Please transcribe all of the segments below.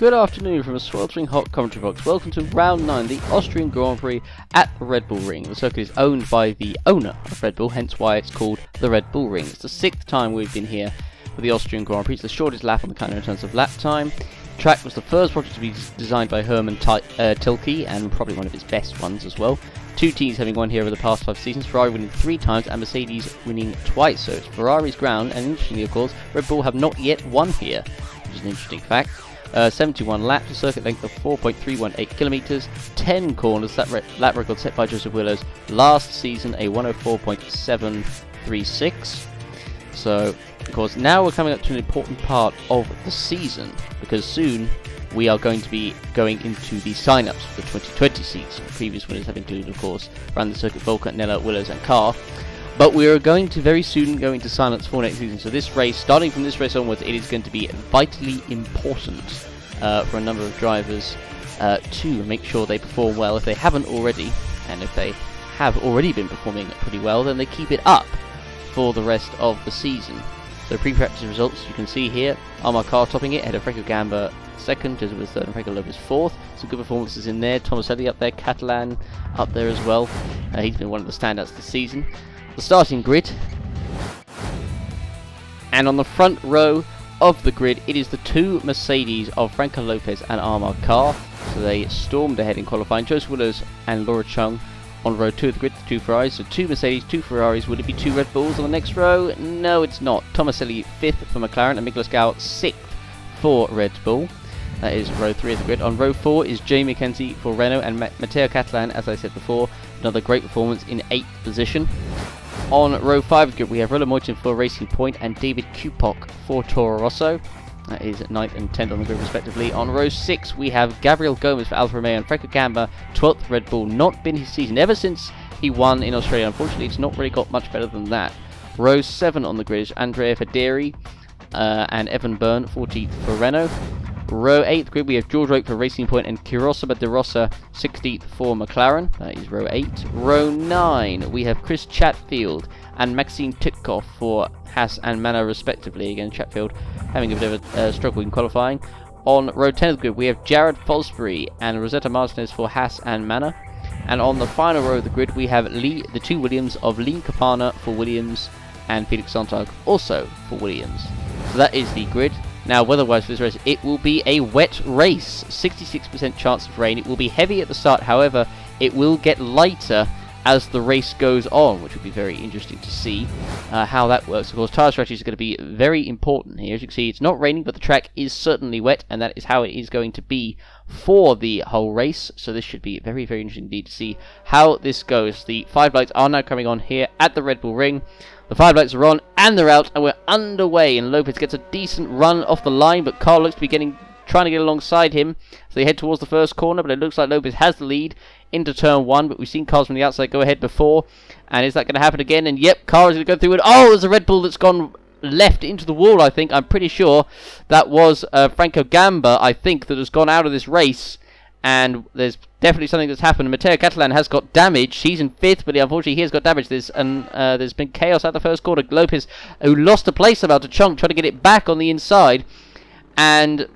Good afternoon from a sweltering hot commentary box. Welcome to round 9, the Austrian Grand Prix at the Red Bull Ring. The circuit is owned by the owner of Red Bull, hence why it's called the Red Bull Ring. It's the 6th time we've been here for the Austrian Grand Prix. It's the shortest lap on the calendar in terms of lap time. The track was the first project to be designed by Hermann Tilke, and probably one of his best ones as well. Two teams having won here over the past 5 seasons, Ferrari winning 3 times and Mercedes winning twice. So it's Ferrari's ground, and interestingly of course, Red Bull have not yet won here, which is an interesting fact. 71 laps, a circuit length of 4.318 kilometers, 10 corners, that lap record set by Joseph Willows last season, a 104.736. So, of course, now we're coming up to an important part of the season, because soon we are going to be going into the sign-ups for the 2020 season. Previous winners have included, of course, ran the circuit Volker, Nella, Willows and Carr. But we are going to very soon go into sign-ups for next season. So this race, starting from this race onwards, it is going to be vitally important for a number of drivers to make sure they perform well if they haven't already. And if they have already been performing pretty well, then they keep it up for the rest of the season. So pre-practice results, you can see here, Amar Carr topping it, ahead of Franco Gamba second, Joseph was third and Franco Lopez fourth. Some good performances in there. Tomaselli up there, Catalan up there as well. He's been one of the standouts this season. The starting grid, and on the front row of the grid it is the 2 Mercedes of Franco Lopez and Amar Carr. So they stormed ahead in qualifying. Joseph Willows and Laura Chung on row 2 of the grid, the 2 Ferraris. So 2 Mercedes, 2 Ferraris. Would it be 2 Red Bulls on the next row? No, it's not. Tomaselli 5th for McLaren and Miklas Gau 6th for Red Bull. That is row 3 of the grid. On row 4 is Jay McKenzie for Renault and Matteo Catalan, as I said before. Another great performance in 8th position. On row 5 of the grid we have Roland Moitin for Racing Point and David Kupok for Toro Rosso. That is 9th and 10th on the grid respectively. On row 6 we have Gabriel Gomez for Alfa Romeo and Franco Gamba, 12th Red Bull. Not been his season ever since he won in Australia. Unfortunately it's not really got much better than that. Row 7 on the grid is Andrea Federi and Evan Byrne, 14th for Renault. Row 8 grid we have George Roque for Racing Point and Kirosaba de Rosa 16th for McLaren. That is row 8. Row 9 we have Chris Chatfield and Maxime Titkov for Haas and Manor respectively. Again, Chatfield having a bit of a struggle in qualifying. On row 10 of the grid we have Jared Fosbury and Rosetta Martinez for Haas and Manor. And on the final row of the grid we have the 2 Williams of Lean Capana for Williams and Felix Sontag also for Williams. So that is the grid. Now, weather-wise for this race, it will be a wet race. 66% chance of rain. It will be heavy at the start, however, it will get lighter as the race goes on, which will be very interesting to see how that works. Of course, tyre strategies are going to be very important here. As you can see, it's not raining, but the track is certainly wet, and that is how it is going to be for the whole race. So this should be very, very interesting indeed to see how this goes. The 5 lights are now coming on here at the Red Bull Ring. The 5 lights are on and they're out and we're underway, and Lopez gets a decent run off the line, but Carl looks to be trying to get alongside him. So they head towards the first corner, but it looks like Lopez has the lead into turn 1, but we've seen cars from the outside go ahead before. And is that going to happen again? And yep, Carl is going to go through it. Oh, there's a Red Bull that's gone left into the wall, I think. I'm pretty sure that was Franco Gamba, I think, that has gone out of this race. And there's definitely something that's happened. Matteo Catalan has got damage. He's in 5th, but unfortunately he has got damage. There's been chaos at the first corner. Lopez, who lost a place about to Chunk, trying to get it back on the inside. And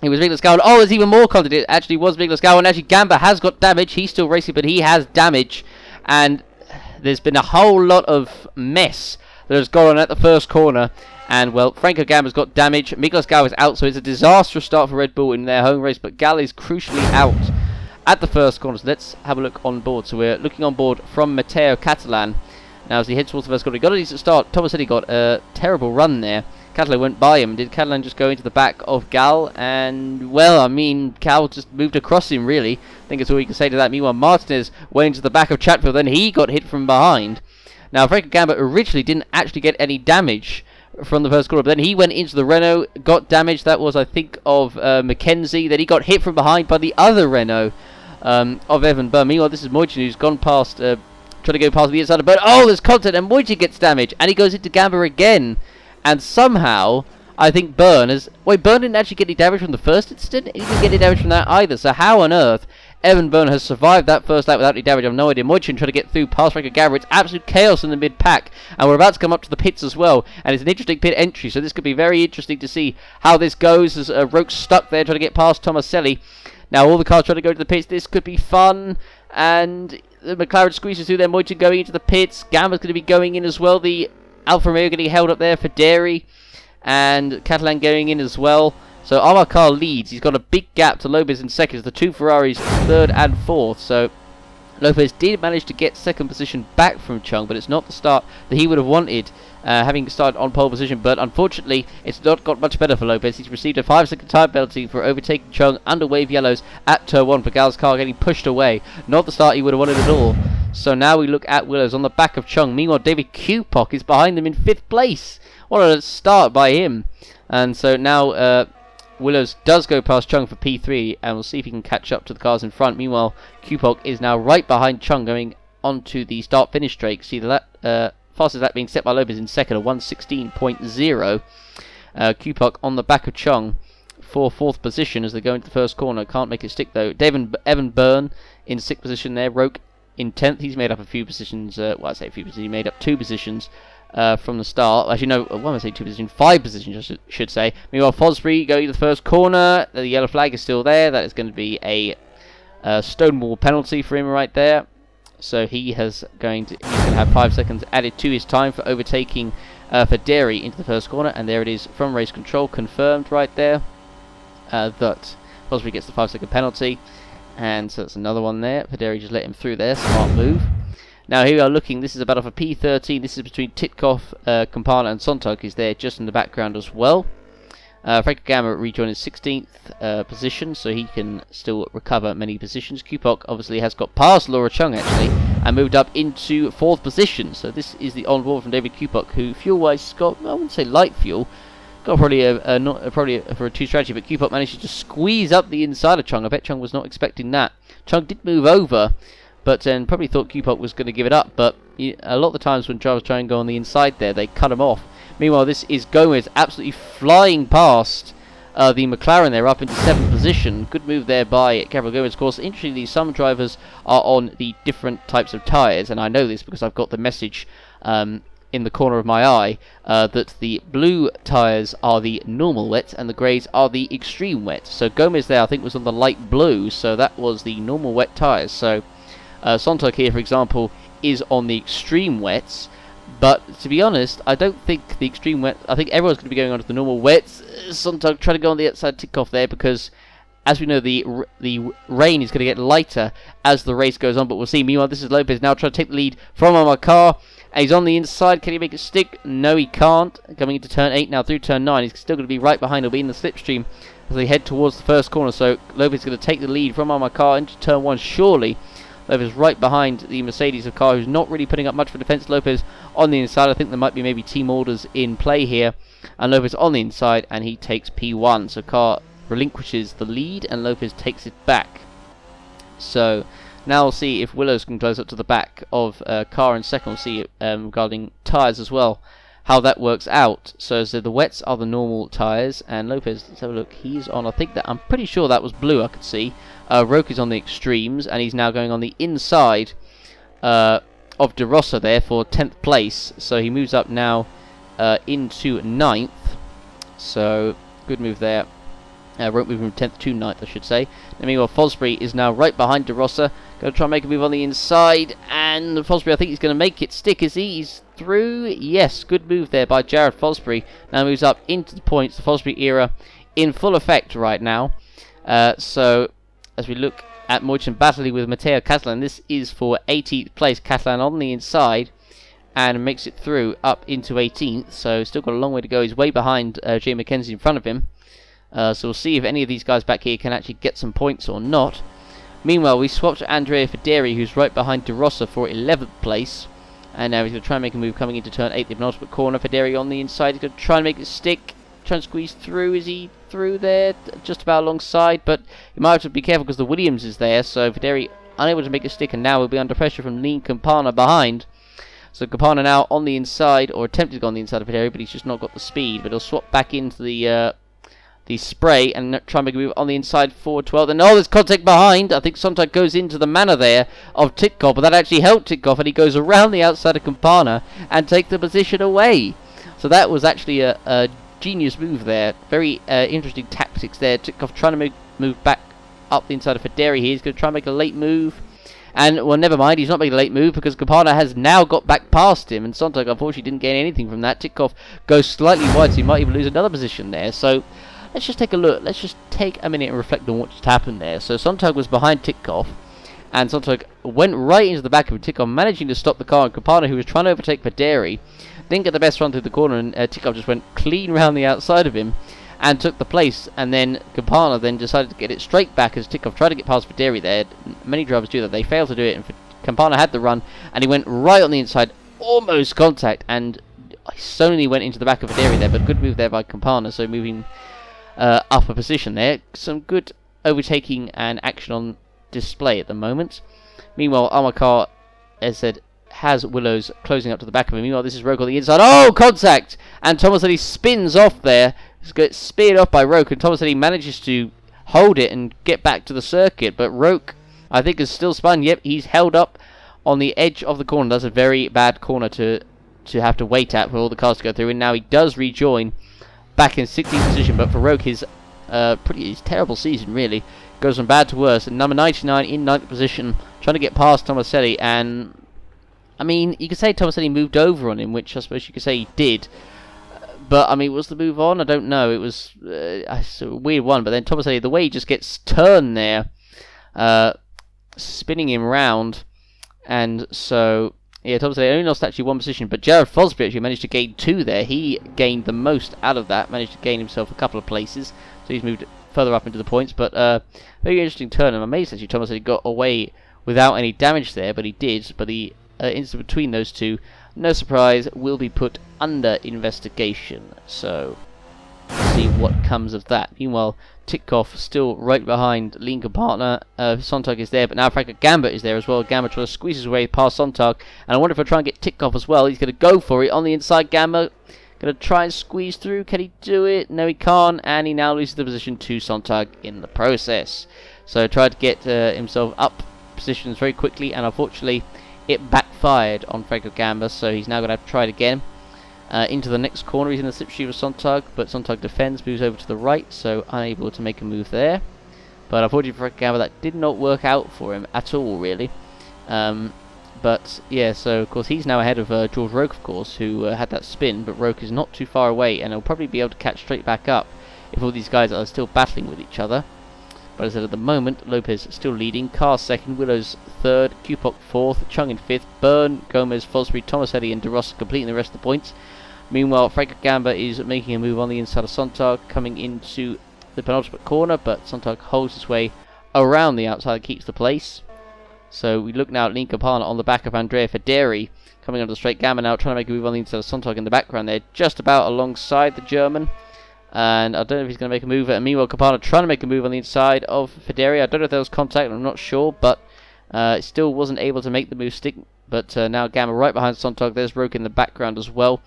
it was Miklas Gau. Oh, there's even more contact. It actually was Miklas Gau. And actually Gamba has got damage. He's still racing, but he has damage. And there's been a whole lot of mess that has gone on at the first corner. And, well, Franco Gamba's got damage. Miklas Gau is out, so it's a disastrous start for Red Bull in their home race. But Gal is crucially out at the first corner. So let's have a look on board. So we're looking on board from Matteo Catalan. Now, as he heads towards the first corner, he got a decent start. Tomaselli got a terrible run there. Catalan went by him. Did Catalan just go into the back of Gal? And, well, I mean, Gal just moved across him, really. I think that's all you can say to that. Meanwhile, Martinez went into the back of Chatfield. Then he got hit from behind. Now, Franco Gamba originally didn't actually get any damage from the first corner, but then he went into the Renault, got damaged. That was, I think, of McKenzie. Then he got hit from behind by the other Renault of Evan Byrne. Meanwhile, this is Moitin, who's gone past, trying to go past the inside of Byrne. Oh, there's contact, and Moitin gets damaged, and he goes into Gamba again. And somehow, I think Byrne has... Wait, Byrne didn't actually get any damage from the first incident? He didn't get any damage from that either. So how on earth Evan Byrne has survived that first lap without any damage. I've no idea. Moichin trying to get through past Franco Gamma. It's absolute chaos in the mid-pack. And we're about to come up to the pits as well. And it's an interesting pit entry. So this could be very interesting to see how this goes. As Roke's stuck there trying to get past Tomaselli. Now all the cars trying to go to the pits. This could be fun. And the McLaren squeezes through there. Moichin going into the pits. Gamma's going to be going in as well. The Alfa Romeo getting held up there for Dairy. And Catalan going in as well. So Amarcar leads. He's got a big gap to Lopez in seconds. The two Ferraris third and fourth. So Lopez did manage to get second position back from Chung, but it's not the start that he would have wanted, having started on pole position. But unfortunately, it's not got much better for Lopez. He's received a 5-second time penalty for overtaking Chung under wave yellows at turn 1 for Gal's car getting pushed away. Not the start he would have wanted at all. So now we look at Willows on the back of Chung. Meanwhile, David Kupok is behind them in 5th place. What a start by him. And so now Willows does go past Chung for P3, and we'll see if he can catch up to the cars in front. Meanwhile, Kupok is now right behind Chung going onto the start-finish straight. See the fastest lap being set by Lopez in second, a 1:16.0. Kupok on the back of Chung for 4th position as they go into the first corner. Can't make it stick though. Evan Byrne in 6th position there. Roke in 10th. He's made up a few positions. Well, I say a few positions. He made up 2 positions. From the start. Actually, no, why am I saying 2 positions? 5 positions, I should say. Meanwhile, Fosbury going to the first corner. The yellow flag is still there. That is going to be a Stonewall penalty for him right there. So he's going to have 5 seconds added to his time for overtaking for Dairy into the first corner. And there it is from race control, confirmed right there that Fosbury gets the 5-second penalty. And so that's another one there. For Dairy just let him through there. Smart move. Now here we are looking, this is a battle for P13, this is between Titkoff, Campana and Sontag is there just in the background as well. Franco Gamma rejoined his 16th position, so he can still recover many positions. Kupok obviously has got past Laura Chung actually, and moved up into 4th position. So this is the on-board from David Kupok, who fuel-wise got, I wouldn't say light fuel, got probably for a 2 strategy, but Kupok managed to squeeze up the inside of Chung. I bet Chung was not expecting that. Chung did move over, but then probably thought Kupok was going to give it up. But a lot of the times when drivers try and go on the inside there, they cut him off. Meanwhile, this is Gomez absolutely flying past the McLaren there up into 7th position. Good move there by Gabriel Gomez. Of course, interestingly, some drivers are on the different types of tyres, and I know this because I've got the message in the corner of my eye that the blue tyres are the normal wet and the greys are the extreme wet. So Gomez there, I think, was on the light blue, so that was the normal wet tyres. So Sontag here, for example, is on the extreme wets, but to be honest, I don't think the extreme wet. I think everyone's going to be going on to the normal wets. Sontag trying to go on the outside tick off there because, as we know, the rain is going to get lighter as the race goes on. But we'll see. Meanwhile, this is Lopez now trying to take the lead from Amarcar. He's on the inside. Can he make it stick? No, he can't. Coming into turn 8 now through turn 9. He's still going to be right behind. He'll be in the slipstream as they head towards the first corner. So Lopez is going to take the lead from Amarcar into turn 1. Surely. Lopez right behind the Mercedes of car, who's not really putting up much for defence. Lopez on the inside. I think there might be maybe team orders in play here. And Lopez on the inside, and he takes P1. So car relinquishes the lead, and Lopez takes it back. So now we'll see if Willows can close up to the back of car in second. We'll see regarding tyres as well, how that works out. So the wets are the normal tyres, and Lopez, let's have a look, he's on, I think that, I'm pretty sure that was blue, I could see. Roke is on the extremes, and he's now going on the inside of De Rosa there for 10th place. So he moves up now into 9th. So good move there. Roke moving from 10th to 9th, I should say. And meanwhile, Fosbury is now right behind De Rosa. Going to try and make a move on the inside. And Fosbury, I think he's going to make it stick, is he? He's through. Yes, good move there by Jared Fosbury. Now moves up into the points. The Fosbury era in full effect right now. So as we look at Moichin battling with Matteo Catalan, this is for 18th place. Catalan on the inside and makes it through up into 18th. So still got a long way to go. He's way behind Jay McKenzie in front of him. So we'll see if any of these guys back here can actually get some points or not. Meanwhile, we swapped Andrea Federi, who's right behind De Rosa for 11th place. And now he's going to try and make a move coming into turn 8, the penultimate corner. Federi on the inside. He's going to try and make it stick. Try and squeeze through. Is he through there? Just about alongside. But he might have to be careful because the Williams is there. So Federi unable to make it stick. And now will be under pressure from Lean Campana behind. So Campana now on the inside, or attempted to go on the inside of Federi, but he's just not got the speed. But he'll swap back into the the spray and try and make a move on the inside for 12. And there's contact behind. I think Sontag goes into the manner there of Titkoff, but that actually helped Titkoff, and he goes around the outside of Campana and takes the position away. So that was actually a genius move there. Very interesting tactics there. Titkoff trying to move back up the inside of Federi here. He's going to try and make a late move. And, well, never mind, he's not making a late move because Campana has now got back past him, and Sontag unfortunately didn't gain anything from that. Titkoff goes slightly wide, so he might even lose another position there. So let's just take a look. Let's just take a minute and reflect on what just happened there. So Sontag was behind Titkoff, and Sontag went right into the back of him. Titkoff managing to stop the car, and Campana, who was trying to overtake Federi, didn't get the best run through the corner, and Titkoff just went clean round the outside of him and took the place. And then Campana then decided to get it straight back as Titkoff tried to get past Federi there. Many drivers do that. They failed to do it, and Campana had the run, and he went right on the inside, almost contact, and Sony went into the back of Federi there, but good move there by Campana, so moving up a position there. Some good overtaking and action on display at the moment. Meanwhile, Amakar, as said, has Willows closing up to the back of him. Meanwhile, this is Roke on the inside. Oh, contact! And Tomasetti spins off there. Gets speared off by Roke, and Tomasetti manages to hold it and get back to the circuit. But Roke, I think, is still spun. Yep, he's held up on the edge of the corner. That's a very bad corner to have to wait at for all the cars to go through. And now he does rejoin back in 16th position. But for Roke, his terrible season, really. Goes from bad to worse. And number 99 in 9th position, trying to get past Tomasetti. And, I mean, you could say Tomasetti moved over on him, which I suppose you could say he did. But, I mean, was the move on? I don't know. It was a weird one. But then Tomasetti, the way he just gets turned there, spinning him round. And so, yeah, Tomasetti only lost actually one position. But Jared Fosbury actually managed to gain 2 there. He gained the most out of that. Managed to gain himself a couple of places. So he's moved further up into the points. But very interesting turn. I'm amazed actually Tomasetti got away without any damage there. But he did. But the incident between those two, no surprise, will be put under investigation. So, let's see what comes of that. Meanwhile, Titkoff still right behind Lincoln partner. Sontag is there, but now Franco Gamba is there as well. Gamba trying to squeeze his way past Sontag. And I wonder if he'll try and get Titkoff as well. He's going to go for it on the inside. Gamba going to try and squeeze through. Can he do it? No, he can't. And he now loses the position to Sontag in the process. So, tried to get himself up positions very quickly, and unfortunately, it backfired on Franco Gamba, so he's now going to have to try it again. Into the next corner, he's in the slipstream of Sontag, but Sontag defends, moves over to the right, so unable to make a move there. But unfortunately for Franco Gamba, that did not work out for him at all, really. But yeah, so of course he's now ahead of George Roke, of course, who had that spin, but Roke is not too far away, and he'll probably be able to catch straight back up if all these guys are still battling with each other. But as I said, at the moment, Lopez still leading, Carr second, Willows third, Kupok fourth, Chung in fifth, Byrne, Gomez, Fosbury, Tomasetti and De Rossa completing the rest of the points. Meanwhile, Franco Gamba is making a move on the inside of Sontag, coming into the penultimate corner, but Sontag holds his way around the outside and keeps the place. So we look now at Lincoln Parna on the back of Andrea Federi, coming onto the straight. Gamba now trying to make a move on the inside of Sontag in the background there, just about alongside the German. And I don't know if he's going to make a move. And meanwhile, Campana trying to make a move on the inside of Federi. I don't know if there was contact, I'm not sure, but still wasn't able to make the move stick. But now Gamba right behind Sontag. There's Roke in the background as well.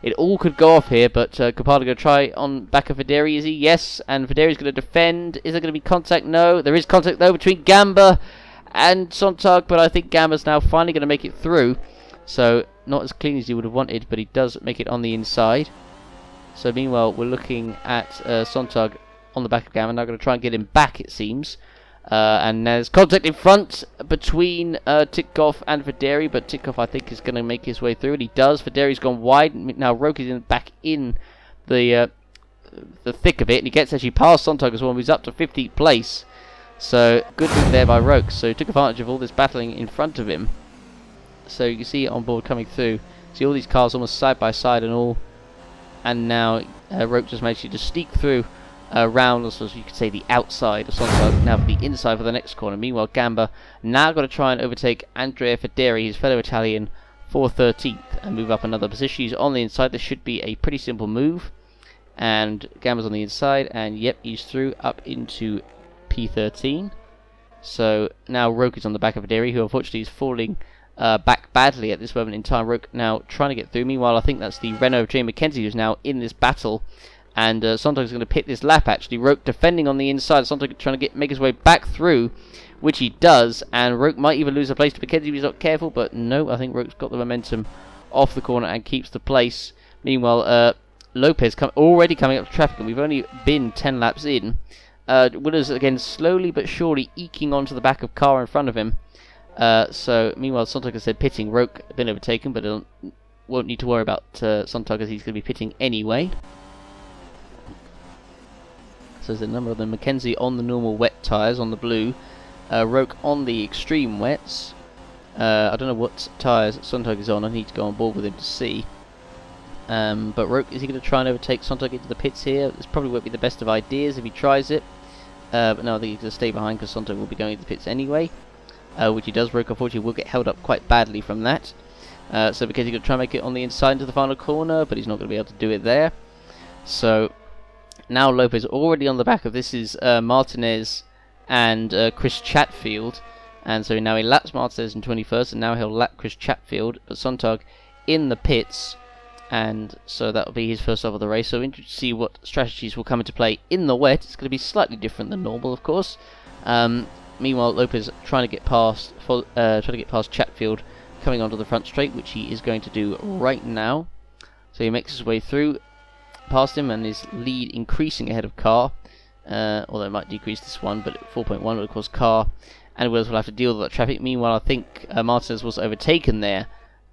It all could go off here, but Campana going to try on back of Federi, is he? Yes, and Federi's going to defend. Is there going to be contact? No. There is contact, though, between Gamba and Sontag, but I think Gamba's now finally going to make it through. So, not as clean as he would have wanted, but he does make it on the inside. So meanwhile, we're looking at Sontag on the back of Gamba. Now going to try and get him back, it seems. And there's contact in front between Titkoff and Federi, but Titkoff, I think, is going to make his way through, and he does. Federi's gone wide. Now Roke is back in the thick of it, and he gets actually past Sontag as well, moves up to 15th place. So good move there by Roke. So he took advantage of all this battling in front of him. So you can see on board coming through. See all these cars almost side by side and all. And now Roke just managed to sneak through around, so you could say, the outside of Sontag, now for the inside for the next corner. Meanwhile, Gamba now got to try and overtake Andrea Federi, his fellow Italian, for 13th and move up another position. He's on the inside. This should be a pretty simple move. And Gamba's on the inside, and yep, he's through up into P13. So now Roke is on the back of Federi, who unfortunately is falling back badly at this moment in time. Roke now trying to get through. Meanwhile, I think that's the Renault of Jay McKenzie who's now in this battle and Sontag's going to pit this lap actually. Roke defending on the inside, Sontag trying to make his way back through, which he does, and Roke might even lose a place to Mackenzie if he's not careful, but no, I think Roke's got the momentum off the corner and keeps the place. Meanwhile, Lopez already coming up to traffic, and we've only been 10 laps in. Willers again slowly but surely eking onto the back of car in front of him. So meanwhile, Sontag, as I said, pitting. Roke been overtaken, but won't need to worry about Sontag, as he's going to be pitting anyway. So there's a number of them. Mackenzie on the normal wet tyres on the blue. Roke on the extreme wets. I don't know what tyres Sontag is on. I need to go on board with him to see. But Roke, is he going to try and overtake Sontag into the pits here? This probably won't be the best of ideas if he tries it. But no, I think he's going to stay behind because Sontag will be going into the pits anyway. Which he does. Roke, unfortunately, will get held up quite badly from that. So because he's going to try and make it on the inside into the final corner, but he's not going to be able to do it there. So now Lopez already on the back of this is Martinez and Chris Chatfield. And so now he laps Martinez in 21st, and now he'll lap Chris Chatfield. But Sontag in the pits. And so that will be his first stop of the race. So interested to see what strategies will come into play in the wet. It's going to be slightly different than normal, of course. Meanwhile, Lopez trying to get past Chatfield, coming onto the front straight, which he is going to do right now. So he makes his way through, past him, and his lead increasing ahead of Carr. Although it might decrease this one, but 4.1 will of course Carr and Wills will have to deal with that traffic. Meanwhile, I think Martinez was overtaken there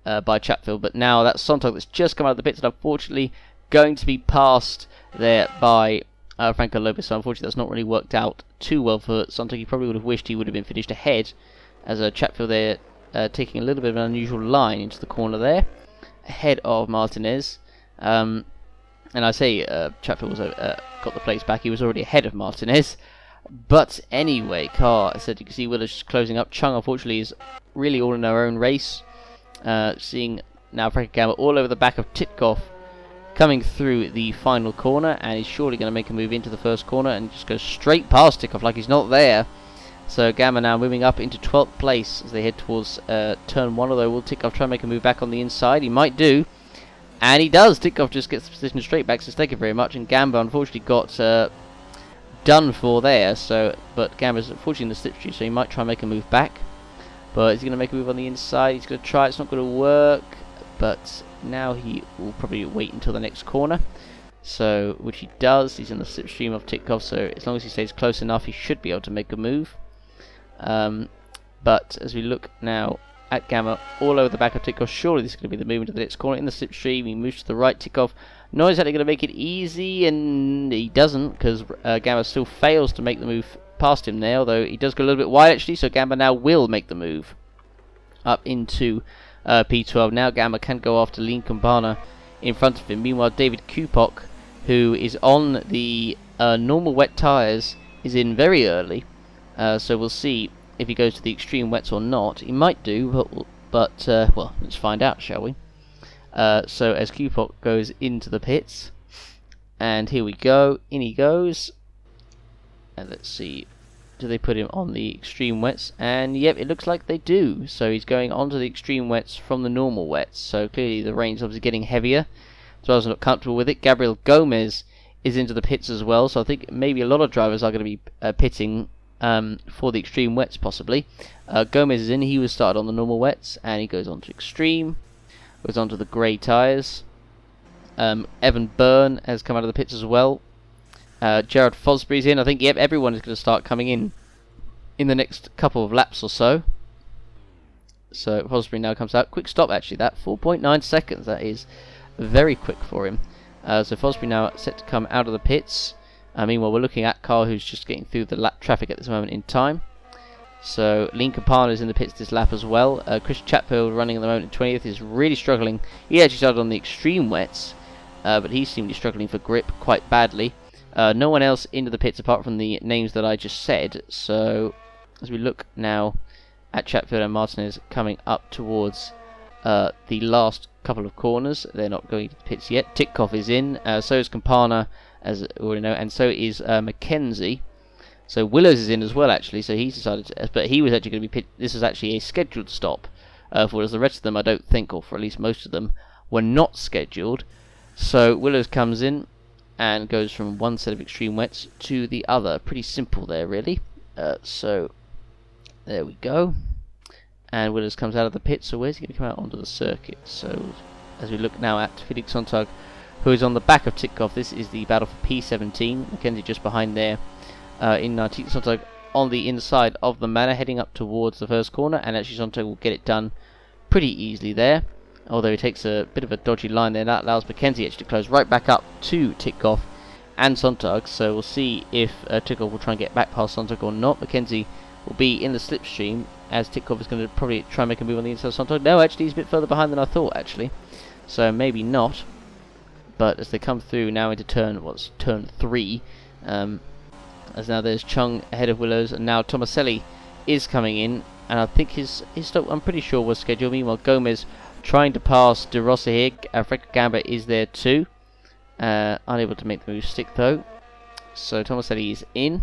by Chatfield, but now that's Sontag that's just come out of the pits, and unfortunately going to be passed there by Franco Lopez. So unfortunately that's not really worked out too well for Sontag. He probably would have wished he would have been finished ahead, as Chatfield there taking a little bit of an unusual line into the corner there, ahead of Martinez. And I say Chatfield was got the place back. He was already ahead of Martinez. But anyway, Carr, I said, you can see Willers just closing up. Chung, unfortunately, is really all in her own race. Seeing now Frankie Gamma all over the back of Titkoff, coming through the final corner, and he's surely going to make a move into the first corner and just go straight past Titkoff like he's not there. So Gamma now moving up into 12th place as they head towards turn 1, although will Titkoff try and make a move back on the inside? He might do. And he does. Titkoff just gets the position straight back, so thank you very much. And Gamba unfortunately got done for there. So, but Gamba's unfortunately in the slipstream, so he might try and make a move back. But he's going to make a move on the inside. He's going to try. It's not going to work. But now he will probably wait until the next corner. So, which he does. He's in the slipstream of Titkoff, so as long as he stays close enough, he should be able to make a move. But as we look now at Gamma all over the back of Titkoff, surely this is going to be the movement of the next corner in the slipstream. He moves to the right. Titkoff not exactly going to make it easy, and he doesn't, because Gamma still fails to make the move past him there, although he does go a little bit wide actually, so Gamma now will make the move up into P12. Now Gamma can go after Lean Campana in front of him. Meanwhile, David Kupok, who is on the normal wet tyres, is in very early, so we'll see if he goes to the extreme wets or not. He might do, but well, let's find out, shall we? So as Kupok goes into the pits, and here we go, in he goes, and let's see, do they put him on the extreme wets? And yep, it looks like they do. So he's going onto the extreme wets from the normal wets, so clearly the rain's obviously getting heavier, so I was not comfortable with it. Gabriel Gomez is into the pits as well, so I think maybe a lot of drivers are going to be pitting for the extreme wets possibly. Gomez is in. He was started on the normal wets, and he goes on to extreme, goes on to the grey tyres. Evan Byrne has come out of the pits as well. Gerard Fosbury's in. I think yep, everyone is going to start coming in the next couple of laps or so. So Fosbury now comes out. Quick stop actually, that 4.9 seconds. That is very quick for him. So Fosbury now set to come out of the pits. Meanwhile, we're looking at Carl, who's just getting through the lap traffic at this moment in time. So Lincoln Palmer is in the pits this lap as well. Chris Chatfield running at the moment in 20th is really struggling. He actually started on the extreme wets, but he seemed to be struggling for grip quite badly. No one else into the pits apart from the names that I just said. So as we look now at Chatfield and Martinez coming up towards the last couple of corners, they're not going to the pits yet. Titkoff is in, so is Campana, as we already know, and so is Mackenzie. So Willows is in as well actually, so he's decided to, but he was actually going to be this was actually a scheduled stop, whereas the rest of them I don't think, or for at least most of them, were not scheduled. So Willows comes in, and goes from one set of extreme wets to the other. Pretty simple there, really. So there we go. And Willis comes out of the pit, so where's he going to come out onto the circuit? So as we look now at Felix Sontag, who is on the back of Titkoff. This is the battle for P17. Mackenzie just behind there. Sontag on the inside of the manor, heading up towards the first corner, and actually Sontag will get it done pretty easily there. Although he takes a bit of a dodgy line there, that allows Mackenzie actually to close right back up to Titkoff and Sontag. So we'll see if Titkoff will try and get back past Sontag or not. Mackenzie will be in the slipstream, as Titkoff is going to probably try and make a move on the inside of Sontag. No, actually he's a bit further behind than I thought, actually. So maybe not. But as they come through now into turn 3, as now there's Chung ahead of Willows, and now Tomaselli is coming in, and I think his stop, I'm pretty sure, was scheduled. Meanwhile, Gomez trying to pass De Rossa here. Franco Gamba is there too, unable to make the move stick though. So Tomaselli is in,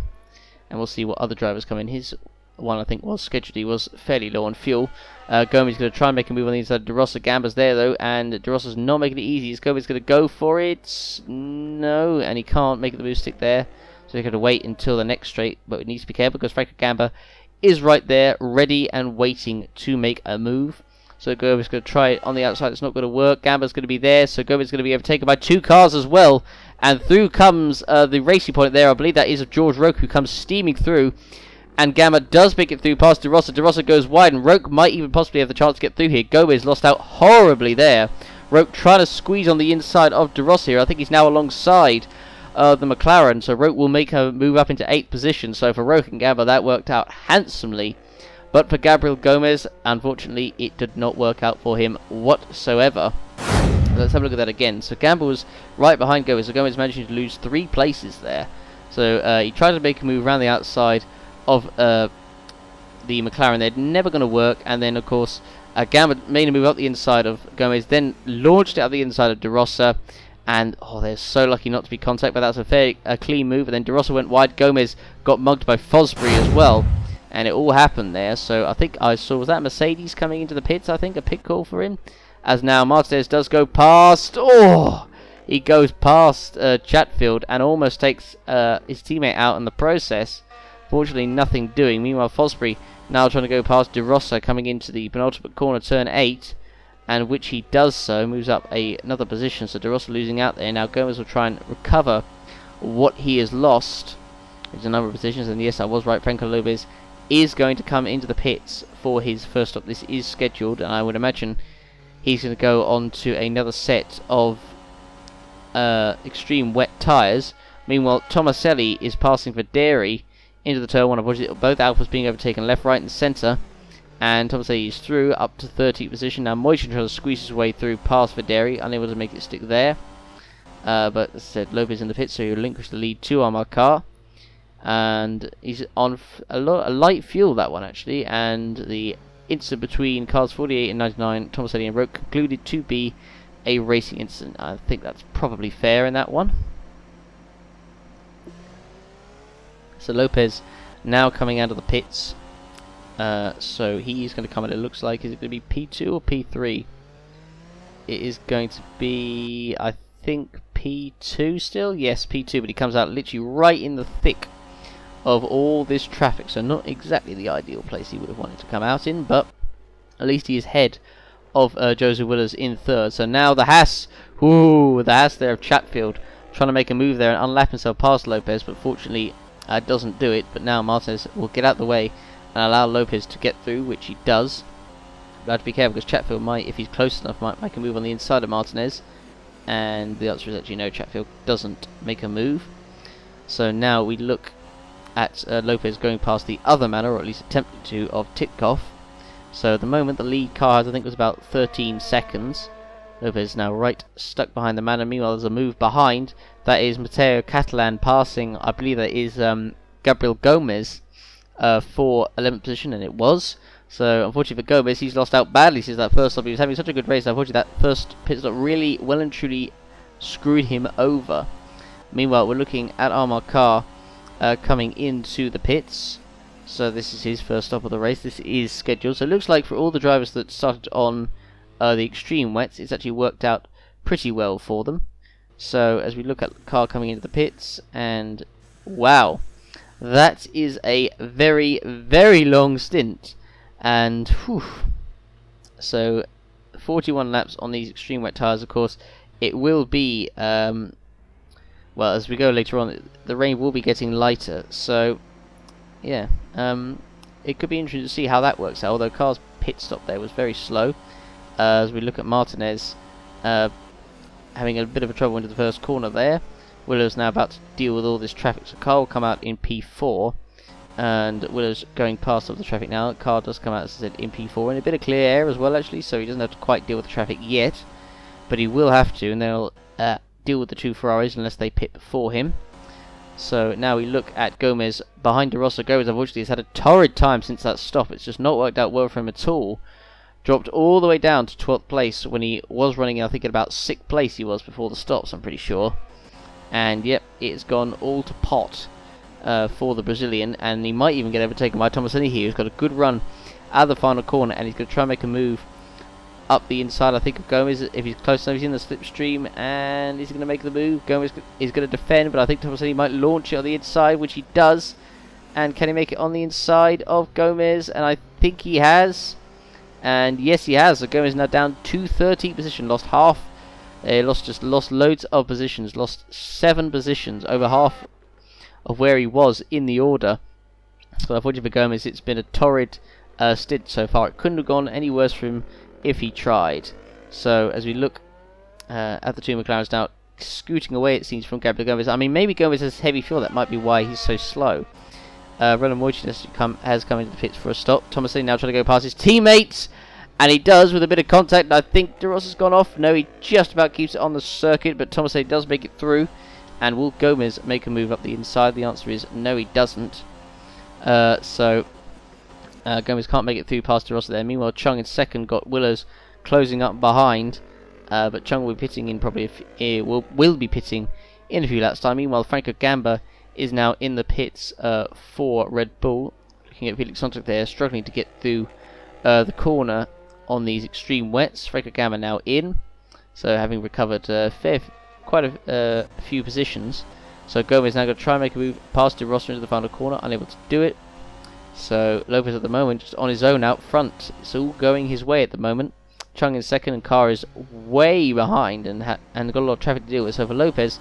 and we'll see what other drivers come in. His one, I think, was scheduled. He was fairly low on fuel. Gomez is going to try and make a move on the inside. De Rossa, Gamba's there though, and De Rossa's not making it easy. Is Gomez going to go for it? No, and he can't make the move stick there. So he's going to wait until the next straight, but it needs to be careful because Franco Gamba is right there, ready and waiting to make a move. So Gomez is going to try it on the outside. It's not going to work. Gamba's going to be there, so Gomez is going to be overtaken by 2 cars as well. And through comes the racing point there. I believe that is of George Roque, who comes steaming through. And Gamba does make it through past De Rossa. De Rossa goes wide, and Roque might even possibly have the chance to get through here. Gomez lost out horribly there. Roque trying to squeeze on the inside of De Rossa here. I think he's now alongside the McLaren, so Roque will make a move up into 8th position. So for Roque and Gamba, that worked out handsomely. But for Gabriel Gomez, unfortunately, it did not work out for him whatsoever. Let's have a look at that again. So Gamba was right behind Gomez, so Gomez managed to lose 3 places there. So he tried to make a move around the outside of the McLaren. They're never going to work, and then of course Gamba made a move up the inside of Gomez, then launched it up the inside of De Rossa, and they're so lucky not to be contact, but that's a clean move. And then De Rossa went wide. Gomez got mugged by Fosbury as well, and it all happened there. So I think I saw, was that Mercedes coming into the pits? I think a pit call for him, as now Martinez does go past. He goes past Chatfield and almost takes his teammate out in the process. Fortunately, nothing doing. Meanwhile, Fosbury now trying to go past De Rossa, coming into the penultimate corner, turn 8, and which he does so, moves up another position. So De Rossa losing out there. Now Gomez will try and recover what he has lost. There's a number of positions, and yes, I was right. Franco Lopez is going to come into the pits for his first stop. This is scheduled, and I would imagine he's going to go on to another set of extreme wet tyres. Meanwhile, Tomaselli is passing for Dairy into the turn 1, unfortunately both Alphas being overtaken left, right and centre, and Tomaselli is through up to 30th position. Now Moisin tries to squeeze his way through past Videri, unable to make it stick there, but as I said, Lopez in the pit, so he relinquished the lead to Armagh Car, and he's on a light fuel, that one actually, and the incident between cars 48 and 99, Tomaselli and Roque, concluded to be a racing incident. I think that's probably fair in that one. So Lopez now coming out of the pits. So he's going to come in, it looks like, is it going to be P2 or P3? It is going to be, I think, P2 still? Yes, P2, but he comes out literally right in the thick of all this traffic. So not exactly the ideal place he would have wanted to come out in, but at least he is ahead of Joseph Willers in 3rd. So now the Haas, the Haas there of Chatfield, trying to make a move there and unlap himself past Lopez, but fortunately doesn't do it. But now Martinez will get out the way and allow Lopez to get through, which he does. But have to be careful because Chatfield might, if he's close enough, might make a move on the inside of Martinez. And the answer is actually no, Chatfield doesn't make a move. So now we look at Lopez going past the other manor, or at least attempting to, of Titkoff. So at the moment the lead car has, I think, was about 13 seconds. Lopez now right stuck behind the manor. Meanwhile there's a move behind. That is Mateo Catalan passing, I believe that is Gabriel Gomez for 11th position, and it was. So unfortunately for Gomez, he's lost out badly since that first stop. He was having such a good race. Unfortunately that first pit stop really well and truly screwed him over. Meanwhile we're looking at Armagh Car coming into the pits. So this is his first stop of the race. This is scheduled. So it looks like for all the drivers that started on the extreme wets, it's actually worked out pretty well for them. So as we look at the car coming into the pits, and wow, that is a very, very long stint. And whew, so 41 laps on these extreme wet tyres. Of course, it will be well, as we go later on, the rain will be getting lighter. So yeah, it could be interesting to see how that works out. Although car's pit stop there was very slow. As we look at Martinez having a bit of a trouble into the first corner there. Willows now about to deal with all this traffic, so car will come out in P4, and Willows going past all the traffic now. Car does come out, as I said, in P4, and a bit of clear air as well actually, so he doesn't have to quite deal with the traffic yet, but he will have to, and they'll deal with the two Ferraris unless they pit before him. So now we look at Gomez behind De Rosa. Gomez unfortunately has had a torrid time since that stop. It's just not worked out well for him at all. Dropped all the way down to 12th place when he was running, I think at about 6th place he was before the stops, I'm pretty sure. And yep, it's gone all to pot for the Brazilian, and he might even get overtaken by Tomasini here, who's got a good run out of the final corner, and he's going to try and make a move up the inside, I think, of Gomez. If he's close enough, he's in the slipstream, and he's going to make the move. Gomez is going to defend, but I think Tomasini might launch it on the inside, which he does. And can he make it on the inside of Gomez? And I think he has. And yes, he has. So Gomez now down to 13th position, lost half. Lost loads of positions, lost 7 positions, over half of where he was in the order. So unfortunately for Gomez, it's been a torrid stint so far. It couldn't have gone any worse for him if he tried. So as we look at the two McLarens now scooting away, it seems, from Gabriel Gomez. I mean, maybe Gomez has heavy fuel. That might be why he's so slow. Roland Moichin has come into the pits for a stop. Tomasini now trying to go past his teammates. And he does with a bit of contact. I think De Rosa's gone off. No, he just about keeps it on the circuit, but Tomasini does make it through. And will Gomez make a move up the inside? The answer is no, he doesn't. So Gomez can't make it through past De Rosa there. Meanwhile, Chung in second, got Willows closing up behind. But Chung will be pitting in probably will be pitting in a few laps time. Meanwhile, Franco Gamba is now in the pits for Red Bull. Looking at Felix Sonntag there, struggling to get through the corner on these extreme wets. Franco Gamba now in, so having recovered quite a few positions. So Gomez now going to try and make a move past De Rosa into the final corner, unable to do it. So Lopez at the moment just on his own out front. It's all going his way at the moment. Chung in second, and Carr is way behind and got a lot of traffic to deal with. So for Lopez,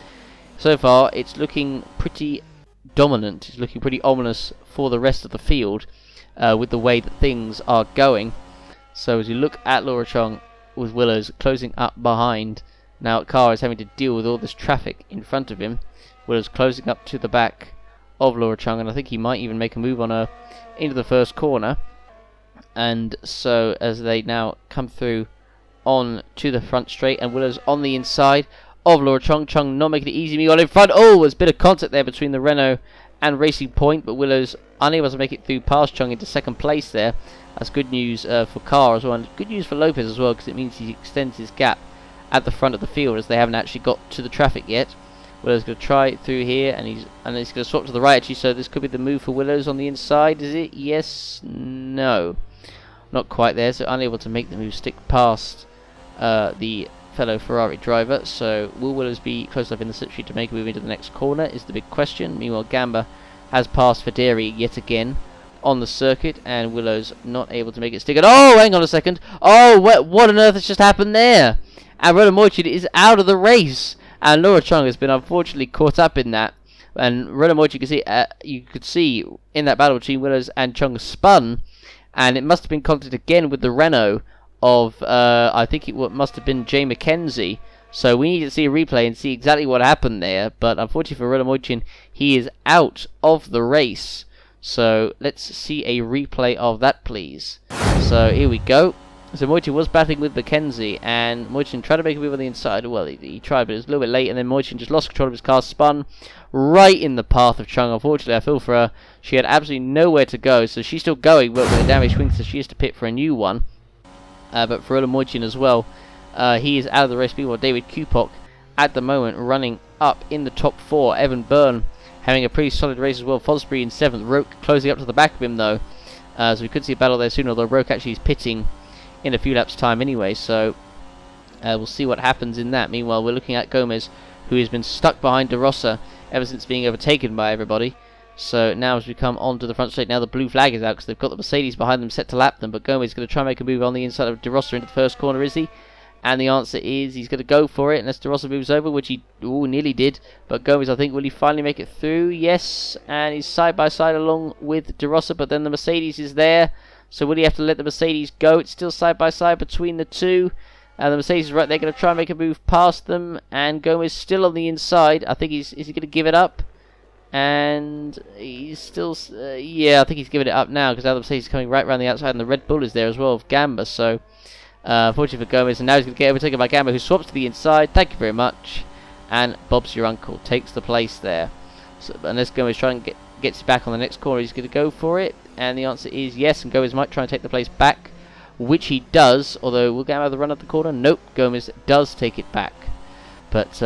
so far it's looking pretty dominant. It's looking pretty ominous for the rest of the field with the way that things are going. So as you look at Laura Chong with Willows closing up behind, now Carr is having to deal with all this traffic in front of him. Willows closing up to the back of Laura Chung, and I think he might even make a move on her into the first corner. And so as they now come through on to the front straight, and Willows on the inside of Laura Chung. Chung not making it easy. Meanwhile in front, there's a bit of contact there between the Renault and Racing Point, but Willows unable to make it through past Chung into second place there. That's good news for Carr as well, and good news for Lopez as well, because it means he extends his gap at the front of the field, as they haven't actually got to the traffic yet. Willows going to try it through here, and he's going to swap to the right actually, so this could be the move for Willows on the inside, is it? Yes, no. Not quite there, so unable to make the move stick past the fellow Ferrari driver. So will Willows be close enough in the slipstream to make a move into the next corner is the big question. Meanwhile, Gamba has passed Federi yet again on the circuit, and Willows not able to make it stick. And hang on a second. What on earth has just happened there? And Roland Moichin is out of the race, and Laura Chung has been unfortunately caught up in that. And Roland Moichin, you could see in that battle between Willows and Chung spun, and it must have been contact again with the Renault of I think it must have been Jay McKenzie. So we need to see a replay and see exactly what happened there. But unfortunately for Roland Moichin, he is out of the race. So let's see a replay of that, please. So here we go. So Moichin was battling with McKenzie, and Moichin tried to make a move on the inside. Well, he tried, but it was a little bit late, and then Moichin just lost control of his car, spun right in the path of Chung. Unfortunately, I feel for her. She had absolutely nowhere to go, so she's still going, but with a damaged wing, so she has to pit for a new one. But for Roland Moichin as well, he is out of the race. Meanwhile, David Kupok at the moment running up in the top 4. Evan Byrne having a pretty solid race as well. Fosbury in 7th. Roke closing up to the back of him, though. So we could see a battle there soon, although Roke actually is pitting in a few laps' time anyway. So We'll see what happens in that. Meanwhile, we're looking at Gomez, who has been stuck behind De Rosa ever since being overtaken by everybody. So now as we come onto the front straight, now the blue flag is out because they've got the Mercedes behind them set to lap them, but Gomez is going to try and make a move on the inside of De Rosa into the first corner, is he? And the answer is he's going to go for it unless De Rosa moves over, which he nearly did. But Gomez, I think, will he finally make it through? Yes, and he's side by side along with De Rosa, but then the Mercedes is there. So will he have to let the Mercedes go? It's still side by side between the two. And the Mercedes is right there, going to try and make a move past them. And Gomez still on the inside. I think is he going to give it up? And he's still, yeah, I think he's giving it up now because now the Mercedes is coming right around the outside, and the Red Bull is there as well of Gamba. So, fortunately for Gomez, and now he's going to get overtaken by Gamba, who swaps to the inside. Thank you very much. And Bob's your uncle takes the place there. So, unless Gomez tries and gets back on the next corner, he's going to go for it. And the answer is yes, and Gomez might try and take the place back, which he does, although we'll get out of the run at the corner. Nope, Gomez does take it back. But,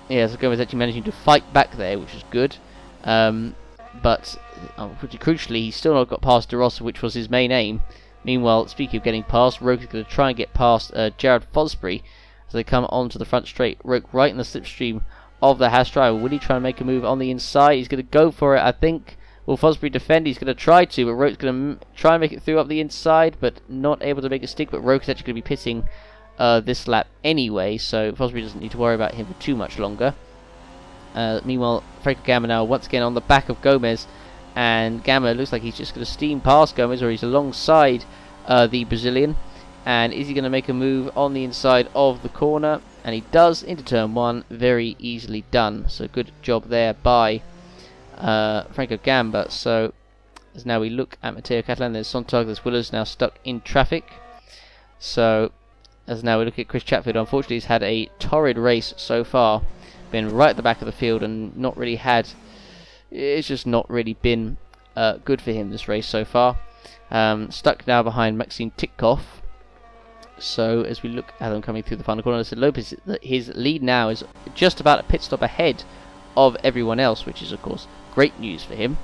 yeah, so Gomez actually managing to fight back there, which is good. But, pretty crucially, he's still not got past De Rosa, which was his main aim. Meanwhile, speaking of getting past, Roke is going to try and get past Jared Fosbury as they come onto the front straight. Roke right in the slipstream of the Haas driver. Will he try and make a move on the inside? He's going to go for it, I think. Will Fosbury defend? He's going to try to, but Roke's going to try and make it through up the inside, but not able to make it stick. But Roke is actually going to be pitting this lap anyway, so Fosbury doesn't need to worry about him for too much longer. Meanwhile, Franco Gamba now once again on the back of Gomez, and Gamba looks like he's just going to steam past Gomez, or he's alongside the Brazilian. And is he going to make a move on the inside of the corner? And he does into turn one, very easily done. So good job there by Franco Gamba. So as now we look at Matteo Catalan, there's Sontag, there's Willers now stuck in traffic. So as now we look at Chris Chatfield, unfortunately he's had a torrid race so far. Been right at the back of the field and not really had, it's just not really been good for him this race so far. Stuck now behind Maxime Titkov. So as we look at them coming through the final corner, I said Lopez, his lead now is just about a pit stop ahead of everyone else, which is of course great news for him.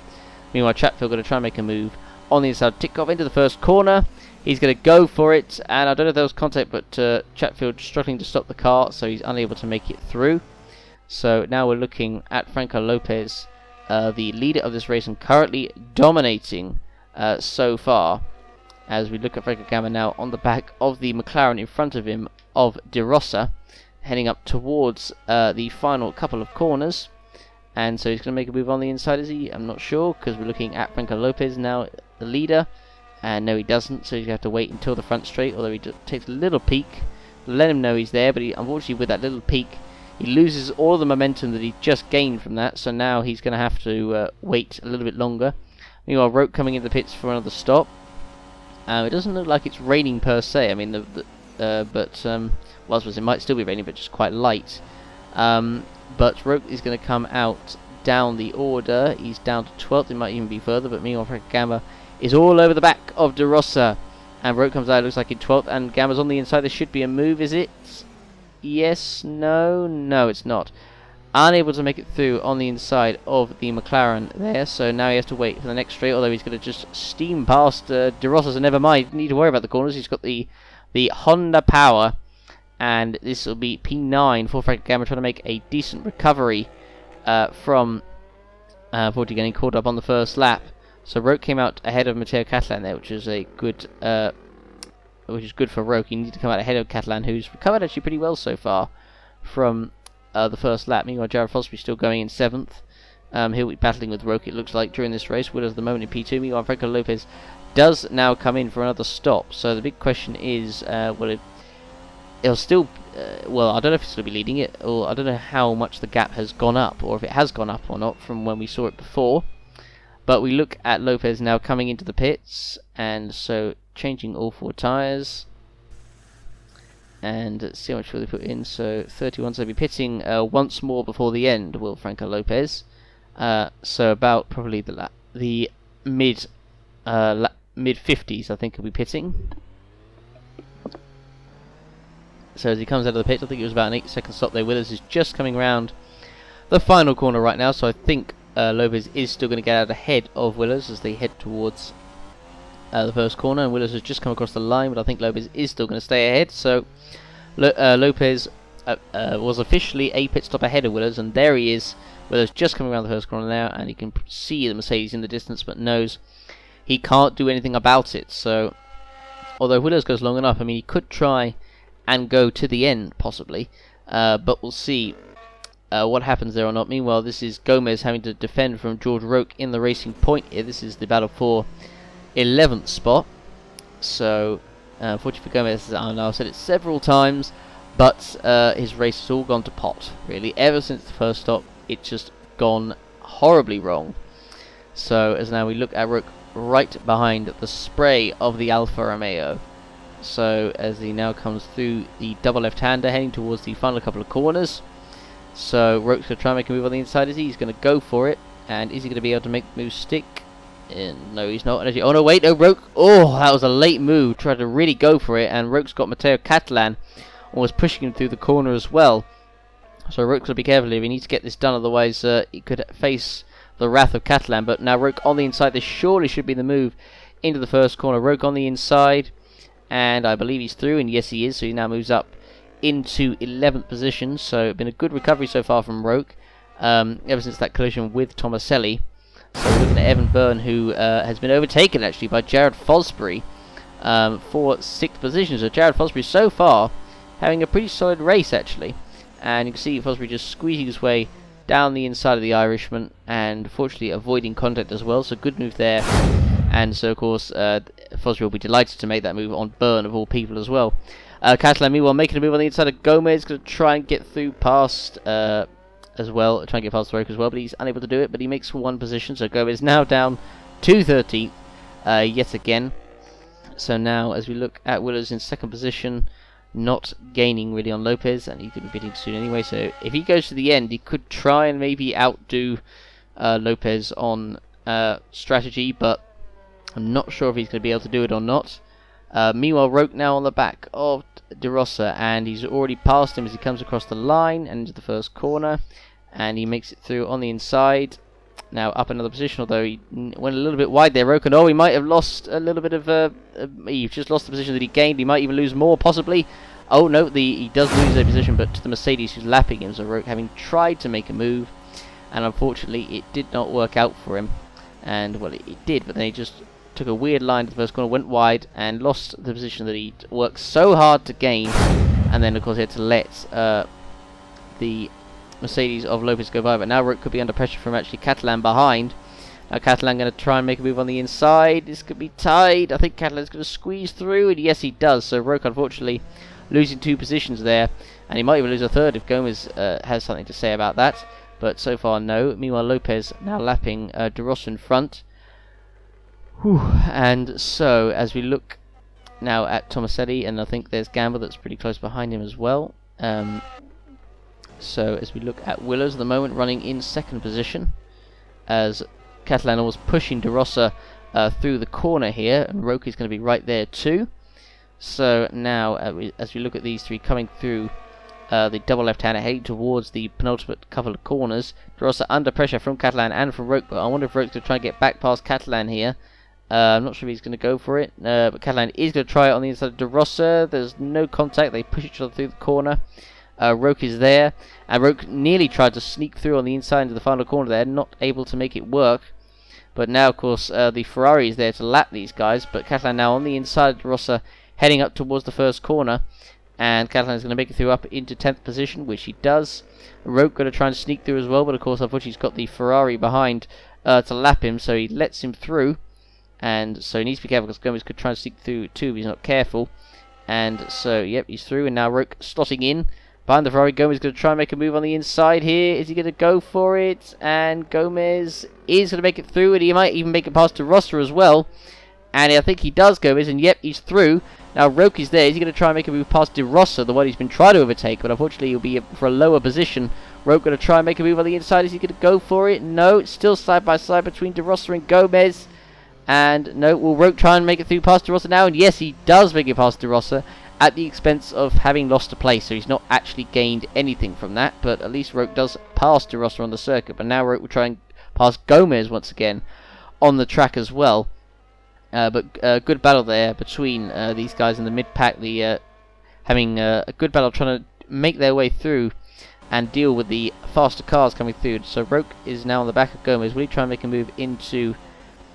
Meanwhile, Chatfield going to try and make a move on the inside. Titkov into the first corner. He's going to go for it, and I don't know if there was contact, but Chatfield struggling to stop the car, so he's unable to make it through. So now we're looking at Franco Lopez, the leader of this race and currently dominating so far. As we look at Franco Gamba now on the back of the McLaren in front of him of De Rosa, heading up towards the final couple of corners. And so he's going to make a move on the inside, is he? I'm not sure, because we're looking at Franco Lopez now, the leader. And no, he doesn't, so he's going to have to wait until the front straight, although he takes a little peek. Let him know he's there, but unfortunately with that little peek, he loses all the momentum that he just gained from that, so now he's going to have to wait a little bit longer. Meanwhile, Roke coming into the pits for another stop. It doesn't look like it's raining per se. I mean, well, I suppose it might still be raining, but just quite light. But Roke is going to come out down the order. He's down to 12th. It might even be further. But meanwhile, Franco Gamba is all over the back of De Rosa, and Roke comes out. Looks like in 12th, and Gamba's on the inside. There should be a move. Is it? Yes. No, it's not. Unable to make it through on the inside of the McLaren there, so now he has to wait for the next straight, although he's going to just steam past De Rosa, so never mind, need to worry about the corners. He's got the Honda power, and this will be P9 for Franco Gamba, trying to make a decent recovery from Forty getting caught up on the first lap. So Roke came out ahead of Matteo Catalan there, which is a good for Roke. He needed to come out ahead of Catalan, who's recovered actually pretty well so far from the first lap. Meanwhile, Jared Fosbury still going in 7th. He'll be battling with Roke, it looks like, during this race. Willers at the moment in P2. Meanwhile, Franco Lopez does now come in for another stop. So the big question is, it'll still, well, I don't know if it's going to be leading it, or I don't know how much the gap has gone up, or if it has gone up or not from when we saw it before. But we look at Lopez now coming into the pits, and so changing all 4 tyres. And let's see how much will they put in. So 31, so he'll be pitting once more before the end, will Franco Lopez. So about probably the mid 50s, I think he'll be pitting. So as he comes out of the pits, I think it was about an 8-second stop there. Willers is just coming around the final corner right now, so I think Lopez is still going to get out ahead of Willers as they head towards the first corner, and Willers has just come across the line, but I think Lopez is still going to stay ahead. So Lopez was officially a pit stop ahead of Willers, and there he is. Willers just coming around the first corner now, and he can see the Mercedes in the distance, but knows he can't do anything about it. So, although Willers goes long enough, I mean, he could try and go to the end, possibly, but we'll see what happens there or not. Meanwhile, this is Gomez having to defend from George Roque in the racing point here. This is the battle for 11th spot. So, unfortunately for Gomez, I know I've said it several times, but his race has all gone to pot, really. Ever since the first stop, it's just gone horribly wrong. So, as now we look at Roque right behind the spray of the Alfa Romeo. So, as he now comes through the double left-hander, heading towards the final couple of corners. So, Roque's going to try and make a move on the inside, is he? He's going to go for it. And is he going to be able to make the move stick? No, he's not. Oh, no, wait, no, Roque. Oh, that was a late move. Tried to really go for it, and Roque's got Matteo Catalan, and was pushing him through the corner as well. So, Roque's got to be careful here. He needs to get this done, otherwise he could face the wrath of Catalan. But now Roque on the inside. This surely should be the move into the first corner. Roque on the inside, and I believe he's through, and yes, he is. So, he now moves up into 11th position. So, been a good recovery so far from Roque, ever since that collision with Tomaselli. So, we're looking at Evan Byrne, who has been overtaken actually by Jared Fosbury for 6th position. So, Jared Fosbury so far having a pretty solid race actually, and you can see Fosbury just squeezing his way down the inside of the Irishman, and fortunately avoiding contact as well. So, good move there. And so, of course, Fosbury will be delighted to make that move on Byrne of all people as well. Catalan, meanwhile, making a move on the inside of Gomez, going to try and get through past as well, try and get past Roque as well, but he's unable to do it. But he makes one position, so Gomez now down to 13th yet again. So now, as we look at Willers in 2nd position, not gaining really on Lopez, and he's going to be bidding soon anyway. So if he goes to the end, he could try and maybe outdo Lopez on strategy, but I'm not sure if he's going to be able to do it or not. Meanwhile, Roque now on the back of De Rosa, and he's already passed him as he comes across the line and into the first corner, and he makes it through on the inside. Now up another position, although he went a little bit wide there, Roque. Oh, he might have lost a little bit of he just lost the position that he gained. He might even lose more, possibly. Oh no, he does lose their position, but to the Mercedes who's lapping him. So Roque, having tried to make a move, and unfortunately it did not work out for him. And well, it did, but then he just took a weird line to the first corner, went wide, and lost the position that he worked so hard to gain. And then, of course, he had to let the Mercedes of Lopez go by. But now Roque could be under pressure from actually Catalan behind. Now Catalan going to try and make a move on the inside. This could be tied. I think Catalan's going to squeeze through, and yes, he does. So Roque, unfortunately, losing 2 positions there, and he might even lose a 3rd if Gomez has something to say about that. But so far, no. Meanwhile, Lopez now lapping De Rosa in front. Whew. And so, as we look now at Tomaselli, and I think there's Gamble that's pretty close behind him as well. So, as we look at Willers at the moment, running in 2nd position, as Catalan was pushing De Rosa through the corner here, and Roque is going to be right there too. So, now, as we look at these three coming through the double left-hander, heading towards the penultimate couple of corners, De Rosa under pressure from Catalan and from Roque, but I wonder if Roque's going to try and get back past Catalan here. I'm not sure if he's going to go for it, but Catalan is going to try it on the inside of De Rosa. There's no contact. They push each other through the corner. Roque is there, and Roque nearly tried to sneak through on the inside into the final corner there, not able to make it work. But now, of course, the Ferrari is there to lap these guys, but Catalan now on the inside of De Rosa, heading up towards the first corner, and Catalan is going to make it through up into 10th position, which he does. Roque going to try and sneak through as well, but of course, unfortunately, he's got the Ferrari behind to lap him, so he lets him through. And so he needs to be careful because Gomez could try and sneak through too if he's not careful. And so, yep, he's through. And now Roque slotting in behind the Ferrari. Gomez is going to try and make a move on the inside here. Is he going to go for it? And Gomez is going to make it through. And he might even make it past De Rosa as well. And I think he does, Gomez. And yep, he's through. Now Roque is there. Is he going to try and make a move past De Rosa, the one he's been trying to overtake? But unfortunately, he'll be for a lower position. Roque going to try and make a move on the inside. Is he going to go for it? No, it's still side by side between De Rosa and Gomez. And no, will Roque try and make it through past De Rosa now? And yes, he does make it past De Rosa at the expense of having lost a place. So he's not actually gained anything from that. But at least Roque does pass De Rosa on the circuit. But now Roque will try and pass Gomez once again on the track as well. But good battle there between these guys in the mid-pack. The having a good battle trying to make their way through and deal with the faster cars coming through. So Roke is now on the back of Gomez. Will he try and make a move into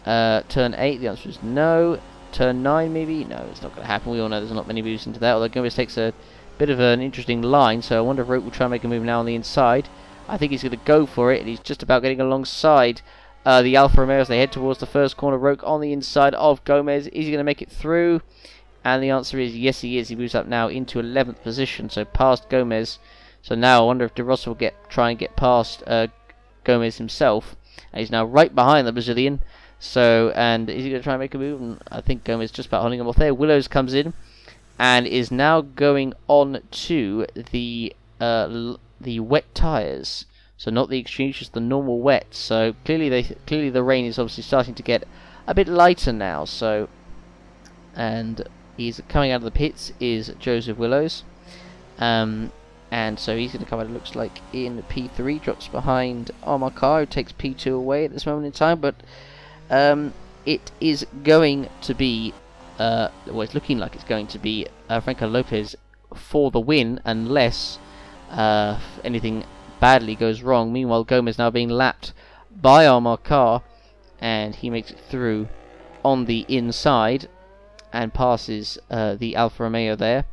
turn 8? The answer is no. Turn 9 maybe? No, it's not going to happen. We all know there's not many moves into that, although Gomez takes a bit of an interesting line, so I wonder if Roke will try and make a move now on the inside. I think he's going to go for it, and he's just about getting alongside the Alfa Romeo as they head towards the first corner. Roke on the inside of Gomez. Is he going to make it through? And the answer is yes, he is. He moves up now into 11th position, so past Gomez. So now I wonder if De Rossi will try and get past Gomez himself. And he's now right behind the Brazilian. So, and is he going to try and make a move? And I think Gomez just about holding him off there. Willows comes in and is now going on to the wet tyres. So not the extremes, just the normal wet. So clearly the rain is obviously starting to get a bit lighter now. So, and he's coming out of the pits is Joseph Willows. And so he's going to come out, it looks like, in P3, drops behind Amar Kar, who takes P2 away at this moment in time. But it is going to be, well, it's looking like it's going to be Franco Lopez for the win, unless anything badly goes wrong. Meanwhile, Gomez now being lapped by Amar Kar, and he makes it through on the inside and passes the Alfa Romeo there,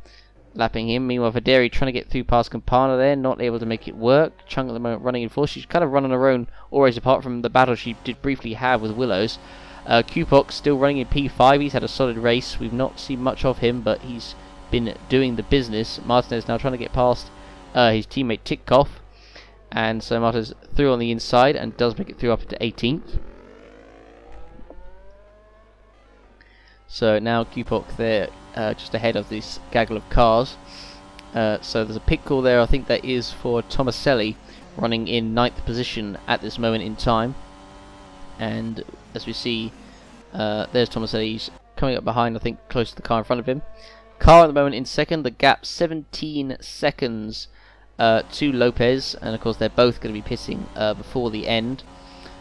lapping him. Meanwhile, Vaderi trying to get through past Campana there, not able to make it work. Chung at the moment running in fourth. She's kind of run on her own, always apart from the battle she did briefly have with Willows. Kupok still running in P5. He's had a solid race. We've not seen much of him, but he's been doing the business. Martinez now trying to get past his teammate Titkov. And so Martinez through on the inside and does make it through up into 18th. So now Kupok there, just ahead of this gaggle of cars. So there's a pit call there. I think that is for Tomaselli, running in 9th position at this moment in time. And as we see, there's Tomaselli. He's coming up behind, I think, close to the car in front of him. Car at the moment in second. The gap 17 seconds to Lopez, and of course they're both going to be pitting before the end.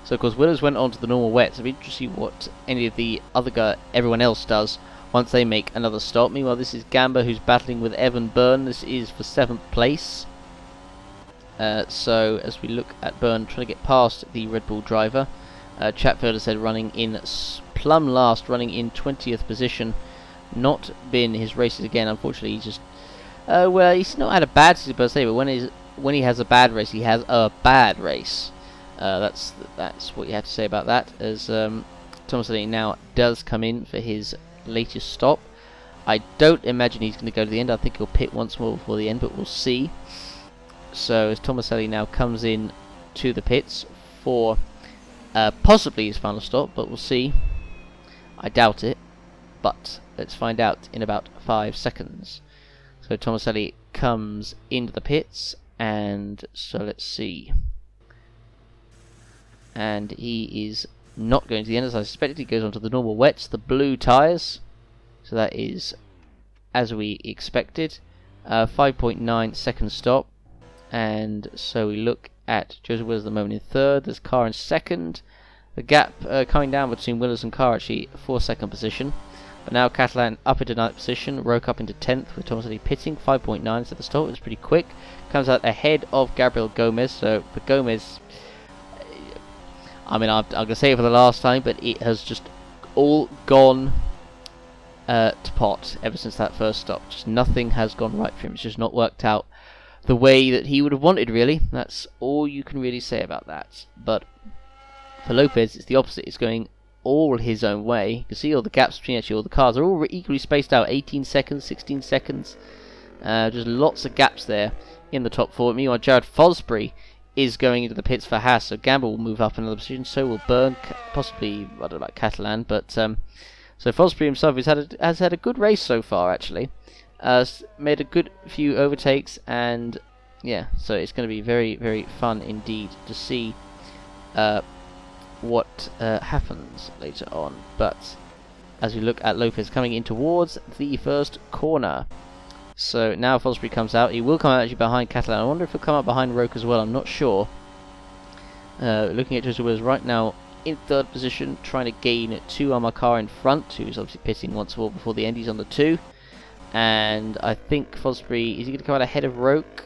So of course Willows went on to the normal wet, so it'll be interesting to see what any of the other everyone else does once they make another stop. Meanwhile, this is Gamba, who's battling with Evan Byrne. This is for 7th place. So as we look at Byrne trying to get past the Red Bull driver, Chatfield has said running in plumb last, running in 20th position. Not been his races again, unfortunately. He's just well, he's not had a bad season per se, but when he has a bad race, he has a bad race. That's what you have to say about that. As Tomaselli now does come in for his latest stop. I don't imagine he's going to go to the end. I think he'll pit once more before the end, but we'll see. So as Tomaselli now comes in to the pits for possibly his final stop, but we'll see. I doubt it, but let's find out in about 5 seconds. So Tomaselli comes into the pits, and so let's see. And he is not going to the end as I suspected. He goes on to the normal wets, the blue tyres. So that is as we expected. 5.9 second stop. And so we look at Joseph Willows at the moment in third. There's Carr in second. The gap coming down between Willows and Carr actually for second position. But now Catalan up into 9th position. Roke up into 10th with Tomaselli pitting. 5.9 at the stop. It was pretty quick. Comes out ahead of Gabriel Gomez. So for Gomez, I mean, I'm going to say it for the last time, but it has just all gone to pot ever since that first stop. Just nothing has gone right for him. It's just not worked out the way that he would have wanted, really. That's all you can really say about that. But for Lopez, it's the opposite. It's going all his own way. You can see all the gaps between actually all the cars are all equally spaced out. 18 seconds, 16 seconds. Just lots of gaps there in the top four. Meanwhile, Jared Fosbury is going into the pits for Haas, so Gamble will move up another position, so will Byrne, possibly, I don't know about Catalan, but so Fosbury himself has had a good race so far, actually. Made a good few overtakes, and yeah, so it's going to be very, very fun indeed to see what happens later on. But as we look at Lopez coming in towards the first corner. So now Fosbury comes out. He will come out actually behind Catalan. I wonder if he'll come out behind Roke as well. I'm not sure. Looking at Joseph Willows right now in third position, trying to gain 2 Amar Kar in front, who's obviously pitting once more before the end. He's on the 2. And I think Fosbury, is he going to come out ahead of Roke?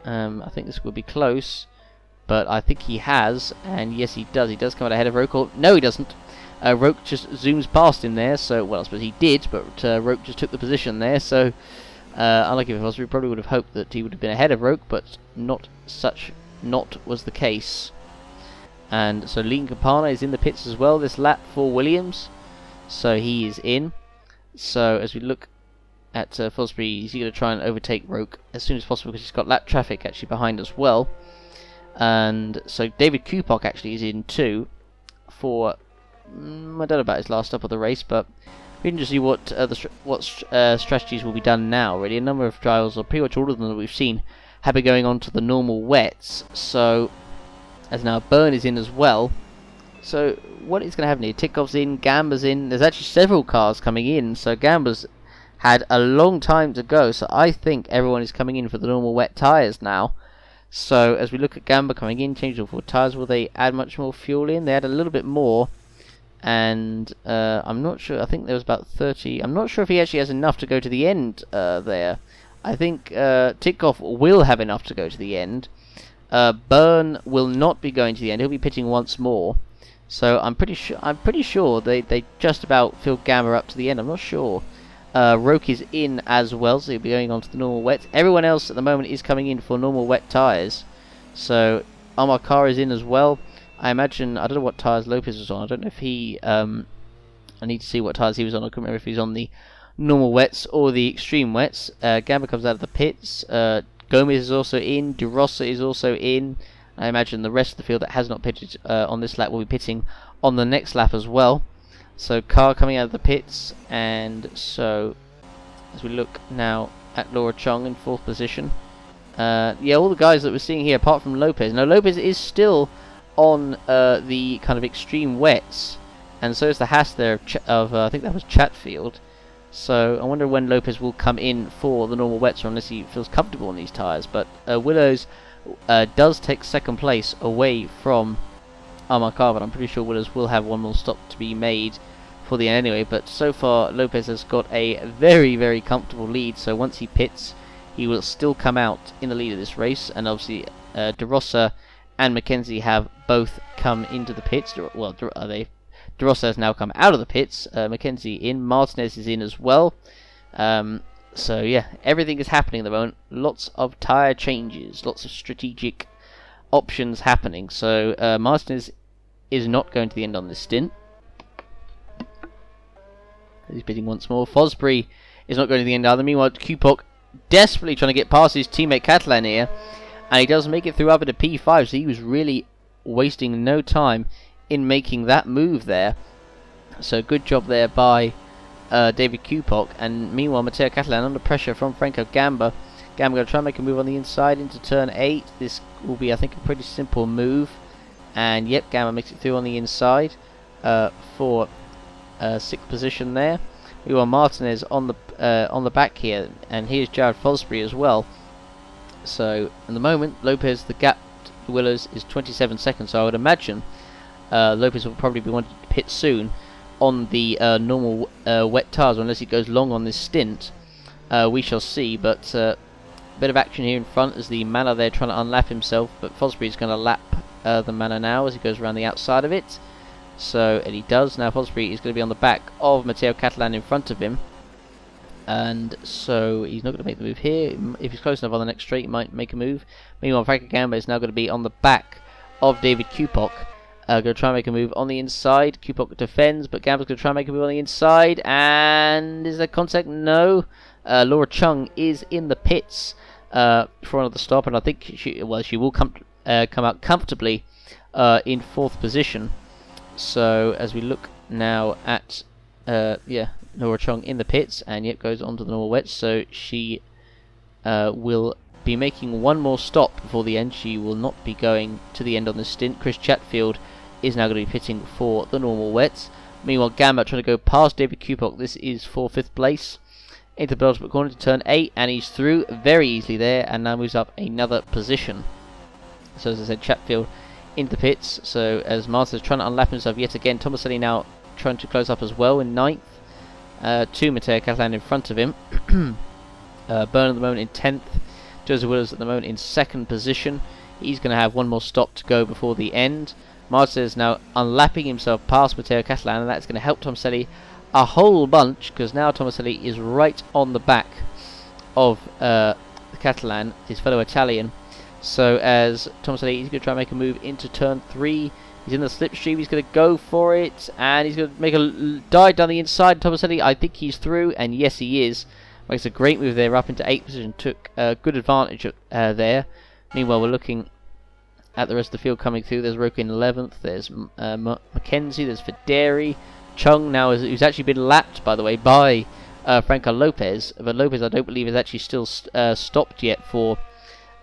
I think this will be close, but I think he has, and yes he does. He does come out ahead of Roke, or no he doesn't. Roke just zooms past him there, so, well I suppose he did, but Roke just took the position there, so unlucky for Fosbury. Probably would have hoped that he would have been ahead of Roke, but not was the case. And so Lean Campana is in the pits as well this lap for Williams, so he is in. So as we look at Fosbury, he's going to try and overtake Roke as soon as possible because he's got lap traffic actually behind as well. And so David Kupok actually is in too for, I don't know about his last stop of the race, but we can just see what strategies will be done now. Really, a number of trials, or pretty much all of them that we've seen, have been going on to the normal wets. So as now Byrne is in as well. So what is going to happen here? Titkov's in, Gamba's in. There's actually several cars coming in, so Gamba's had a long time to go. So I think everyone is coming in for the normal wet tyres now. So as we look at Gamba coming in, changing for tyres, will they add much more fuel in? They add a little bit more, and I'm not sure. I think there was about 30. I'm not sure if he actually has enough to go to the end there. I think Titkov will have enough to go to the end. Byrne will not be going to the end. He'll be pitting once more. So I'm pretty sure they just about filled Gamma up to the end. I'm not sure. Roke is in as well, so he'll be going on to the normal wet. Everyone else at the moment is coming in for normal wet tyres. So Amar Kar is in as well. I imagine, I don't know what tyres Lopez was on. I don't know if he, I need to see what tyres he was on. I can't remember if he's on the normal wets or the extreme wets. Gamba comes out of the pits. Gomez is also in. De Rossa is also in. I imagine the rest of the field that has not pitted on this lap will be pitting on the next lap as well. So Carr coming out of the pits, and so as we look now at Laura Chong in 4th position. Yeah, all the guys that we're seeing here, apart from Lopez. Now Lopez is still on the kind of extreme wets, and so is the Haas there of I think that was Chatfield. So I wonder when Lopez will come in for the normal wets, or unless he feels comfortable on these tyres. But Willows does take 2nd place away from Amar Kar, but I'm pretty sure Willows will have one more stop to be made for the end anyway. But so far Lopez has got a very, very comfortable lead, so once he pits he will still come out in the lead of this race. And obviously De Rossa and Mackenzie have both come into the pits. Well, De Rossa has now come out of the pits. Mackenzie in. Martinez is in as well. So yeah, everything is happening at the moment. Lots of tyre changes, lots of strategic options happening. So Martinez is not going to the end on this stint. He's bidding once more. Fosbury is not going to the end either. Meanwhile, Kupok desperately trying to get past his teammate Catalan here, and he does make it through up into P5. So he was really wasting no time in making that move there. So good job there by David Kupok. And meanwhile, Matteo Catalan under pressure from Franco Gamba. Gamba going to try and make a move on the inside into turn 8. This will be, I think, a pretty simple move. And yep, Gamba makes it through on the inside for 6th position there. We want Martinez on the back here, and here's Jared Fosbury as well. So at the moment, Lopez, the gap to Willows is 27 seconds. So I would imagine Lopez will probably be wanting to pit soon on the normal wet tyres, unless he goes long on this stint. We shall see, but bit of action here in front as the Manor there trying to unlap himself, but Fosbury is going to lap the Manor now as he goes around the outside of it. So, and he does. Now Fosbury is going to be on the back of Matteo Catalan in front of him, and so he's not going to make the move here. If he's close enough on the next straight, he might make a move. Meanwhile, Franco Gamba is now going to be on the back of David Kupok. Going to try and make a move on the inside. Kupok defends, but Gamba's going to try and make a move on the inside. And is there contact? No. Laura Chung is in the pits for another stop, and I think she will come out comfortably in 4th position. So as we look now at Laura Chung in the pits, and yet goes on to the normal wet, so she will be making one more stop before the end. She will not be going to the end on this stint. Chris Chatfield is now going to be pitting for the normal wets. Meanwhile, Gamba trying to go past David Kupok. This is for 5th place. Into the penultimate corner to turn 8, and he's through very easily there, and now moves up another position. So as I said, Chatfield into the pits. So as Martin's trying to unlap himself yet again, Tomaselli now trying to close up as well in 9th. to Matteo Catalan in front of him. Byrne at the moment in 10th. Joseph Willers at the moment in 2nd position. He's going to have one more stop to go before the end. Marquez now unlapping himself past Matteo Catalan, and that's going to help Tomaselli a whole bunch, because now Tomaselli is right on the back of Catalan, his fellow Italian. So as Tomaselli is going to try and make a move into turn 3, he's in the slipstream, he's going to go for it, and he's going to make a dive down the inside. Tomaselli, I think he's through, and yes he is. Makes a great move there, up into 8th position, took good advantage there. Meanwhile, we're looking at the rest of the field coming through. There's Roca in 11th, there's Mackenzie, there's Federi, Chung now, who's actually been lapped, by the way, by Franco Lopez, but Lopez I don't believe is actually still stopped yet for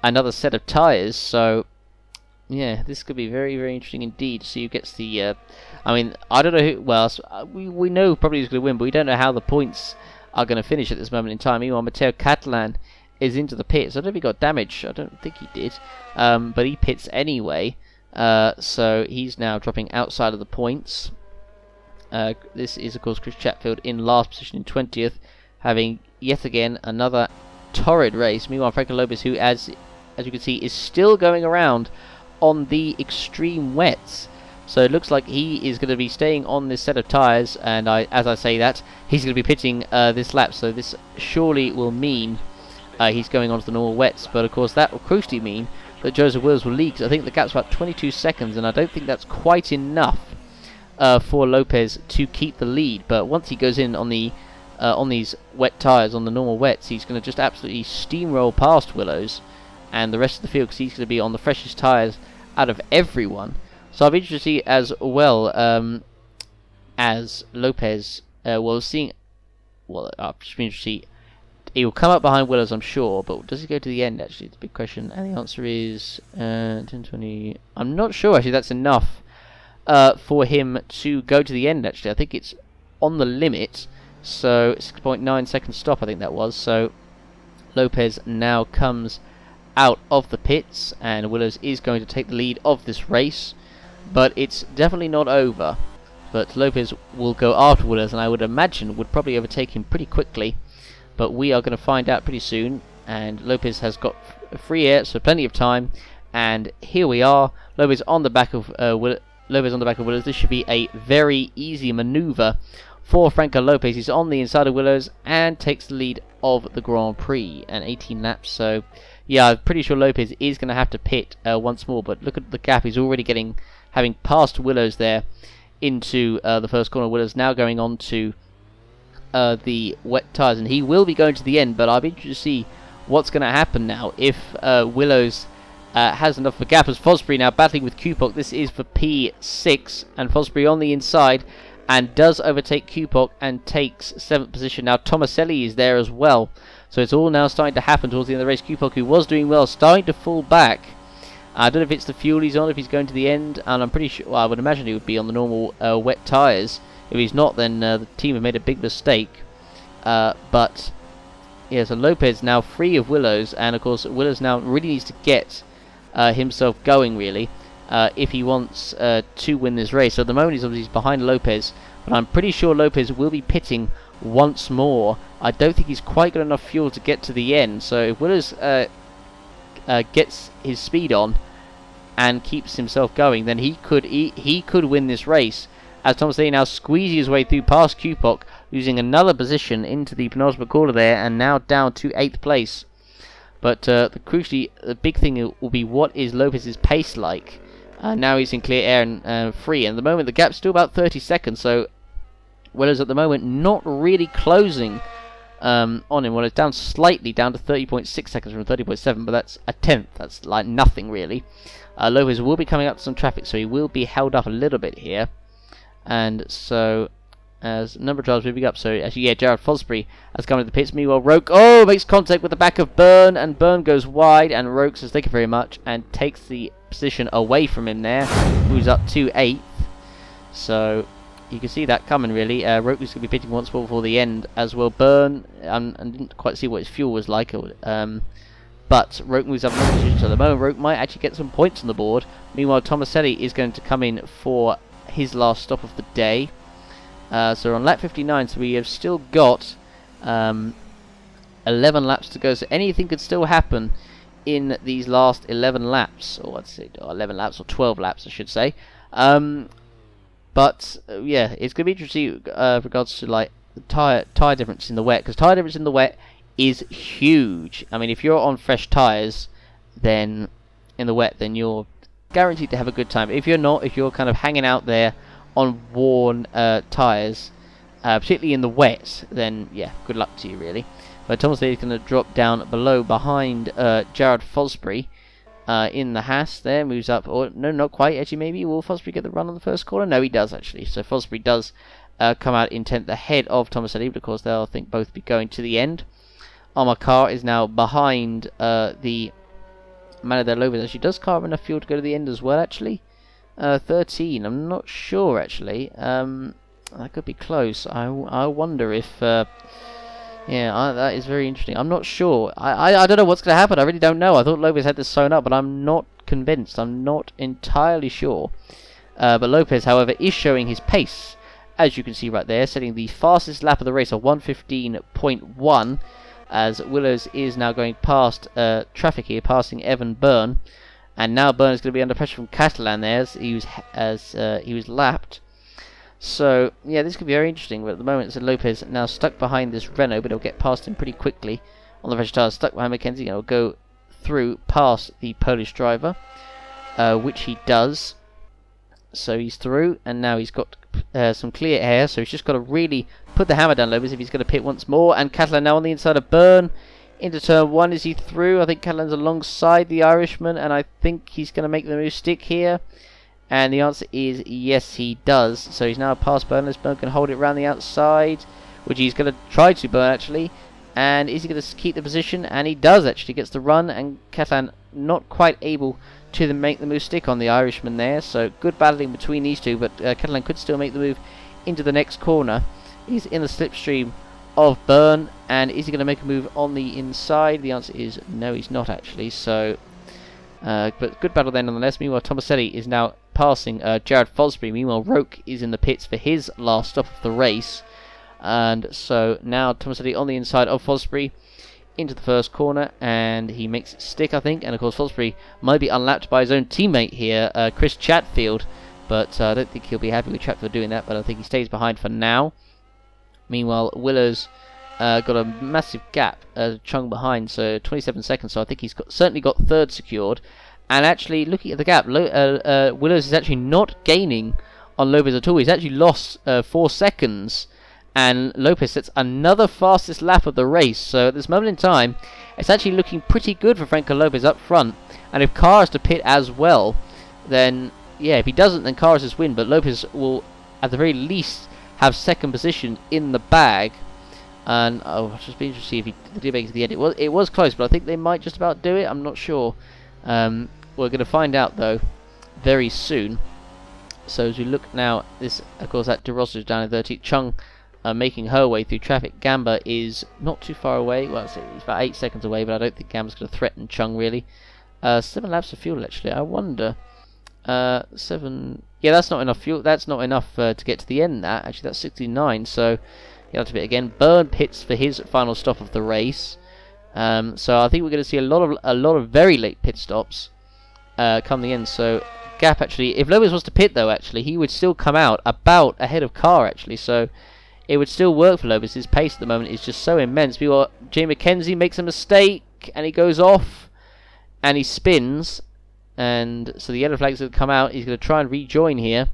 another set of tyres, so yeah, this could be very, very interesting indeed to see who gets the, I mean, I don't know who, well, we know probably who's going to win, but we don't know how the points are going to finish at this moment in time. Meanwhile, Matteo Catalan is into the pits. I don't know if he got damage, I don't think he did, but he pits anyway, so he's now dropping outside of the points. This is of course Chris Chatfield in last position in 20th, having yet again another torrid race. Meanwhile, Franco Lopez, who as you can see is still going around on the extreme wets, so it looks like he is going to be staying on this set of tyres, and as I say that, he's going to be pitting this lap, so this surely will mean he's going on to the normal wets, but of course that will crucially mean that Joseph Wills will lead, because I think the gap's about 22 seconds, and I don't think that's quite enough for Lopez to keep the lead. But once he goes in on the on these wet tyres, on the normal wets, he's going to just absolutely steamroll past Willows and the rest of the field, because he's going to be on the freshest tyres out of everyone. So I'll be interested to see as well as Lopez I'll just be interested to see. He will come up behind Willows, I'm sure, but does he go to the end? Actually, it's a big question, and the answer is 10:20. I'm not sure actually that's enough for him to go to the end. Actually, I think it's on the limit, so 6.9 second stop I think that was. So Lopez now comes out of the pits, and Willows is going to take the lead of this race, but it's definitely not over. But Lopez will go after Willows, and I would imagine would probably overtake him pretty quickly, but we are going to find out pretty soon. And Lopez has got free air, so plenty of time, and here we are. Lopez on the back of Willows. This should be a very easy maneuver for Franco Lopez. He's on the inside of Willows and takes the lead of the Grand Prix and 18 laps. So yeah, I'm pretty sure Lopez is going to have to pit once more, but look at the gap. He's already having passed Willows there into the first corner. Willows now going on to the wet tyres, and he will be going to the end, but I'll be interested to see what's going to happen now if Willows has enough of a gap, as Fosbury now battling with Kupok. This is for P6, and Fosbury on the inside and does overtake Kupok and takes 7th position. Now Tomaselli is there as well, so it's all now starting to happen towards the end of the race. Kupok, who was doing well, starting to fall back. I don't know if it's the fuel he's on, if he's going to the end, and I'm pretty sure, well, I would imagine he would be on the normal wet tyres. If he's not, then the team have made a big mistake. But yeah, so Lopez now free of Willows, and of course Willows now really needs to get himself going, really, if he wants to win this race. So at the moment he's behind Lopez, but I'm pretty sure Lopez will be pitting once more. I don't think he's quite got enough fuel to get to the end, so if Willows gets his speed on and keeps himself going, then he could win this race, as Tomaselli now squeezes his way through past Kupok, losing another position into the penultimate corner there, and now down to 8th place. But crucially, the big thing will be, what is Lopez's pace like? Now he's in clear air and free, and at the moment the gap's still about 30 seconds, so Willows at the moment not really closing on him. Well, it's down slightly, down to 30.6 seconds from 30.7, but that's a tenth. That's like nothing, really. Lopez will be coming up to some traffic, so he will be held up a little bit here. And so, as a number of drivers moving up, so actually, yeah, Jared Fosbury has come to the pits. Meanwhile, Roke, makes contact with the back of Byrne, and Byrne goes wide, and Roke says thank you very much, and takes the position away from him there, who's up to 8th. So, you can see that coming, really. Roke is going to be pitting once more before the end as well. Byrne, and didn't quite see what his fuel was like, but Roke moves up another position, so at the moment Roke might actually get some points on the board. Meanwhile, Tomaselli is going to come in for his last stop of the day, So we're on lap 59, so we have still got 11 laps to go, so anything could still happen in these last 11 laps, or let's say 11 laps, or 12 laps I should say. But yeah, it's going to be interesting regards to like the tyre difference in the wet, because tyre difference in the wet is huge. I mean, if you're on fresh tyres, then in the wet, then you're guaranteed to have a good time. If you're not, if you're kind of hanging out there on worn tyres, particularly in the wet, then yeah, good luck to you really. But Thomas is going to drop down below behind Jared Fosbury in the Haas there, moves up, or no, not quite actually. Maybe will Fosbury get the run on the first corner? No, he does actually. So Fosbury does come out in 10th ahead of Tomaselli, but of course they'll, I think, both be going to the end. Armor Car is now behind the Mano de Lopez. Actually, does Car have enough fuel to go to the end as well? Actually, 13. I'm not sure actually. That could be close. I wonder if. Yeah, that is very interesting. I'm not sure. I don't know what's going to happen. I really don't know. I thought Lopez had this sewn up, but I'm not convinced. I'm not entirely sure. But Lopez, however, is showing his pace, as you can see right there, setting the fastest lap of the race of 1:15.1, as Willows is now going past traffic here, passing Evan Byrne. And now Byrne is going to be under pressure from Catalan there, as he was lapped. So, yeah, this could be very interesting, but at the moment, so Lopez now stuck behind this Renault, but he'll get past him pretty quickly on the fresh tyres, stuck behind Mackenzie, and he'll go through past the Polish driver, which he does. So he's through, and now he's got some clear air, so he's just got to really put the hammer down, Lopez, if he's going to pit once more. And Catalan now on the inside of Byrne, into turn 1. Is he through? I think Catalan's alongside the Irishman, and I think he's going to make the move stick here. And the answer is yes, he does. So he's now past Byrne, as Byrne can hold it around the outside, which he's going to try to, Byrne actually. And is he going to keep the position? And he does actually, gets the run, and Catalan not quite able to make the move stick on the Irishman there. So good battling between these two, but Catalan could still make the move into the next corner. He's in the slipstream of Byrne, and is he going to make a move on the inside? The answer is no, he's not actually. So, but good battle then nonetheless. Meanwhile, Tomaselli is now passing Jared Fosbury. Meanwhile, Roque is in the pits for his last stop of the race. And so now Tomaselli on the inside of Fosbury into the first corner, and he makes it stick, I think. And of course, Fosbury might be unlapped by his own teammate here, Chris Chatfield. But I don't think he'll be happy with Chatfield doing that, but I think he stays behind for now. Meanwhile, Willows got a massive gap, Chung behind, so 27 seconds. So I think he's certainly got third secured. And actually, looking at the gap, Willows is actually not gaining on Lopez at all. He's actually lost 4 seconds. And Lopez sets another fastest lap of the race. So at this moment in time, it's actually looking pretty good for Franco Lopez up front. And if Carr is to pit as well, then, yeah, if he doesn't, then Carr is his win. But Lopez will, at the very least, have second position in the bag. And I'll just be interested to see if he did make it to the end. It was close, but I think they might just about do it. I'm not sure. We're going to find out though very soon. So as we look now, this of course that De Rosso's down in 30th. Chung making her way through traffic. Gamba is not too far away. Well, it's about 8 seconds away, but I don't think Gamba's going to threaten Chung really. 7 laps of fuel actually. I wonder. 7. Yeah, that's not enough fuel. That's not enough to get to the end. That actually, that's 69. So he'll have to pit again. Byrne pits for his final stop of the race. So I think we're going to see a lot of very late pit stops come the end. So gap actually, if Lopez was to pit though, actually he would still come out about ahead of Carr actually. So it would still work for Lopez. His pace at the moment is just so immense. Jay McKenzie makes a mistake and he goes off and he spins, and so the yellow flag's going to come out. He's going to try and rejoin here,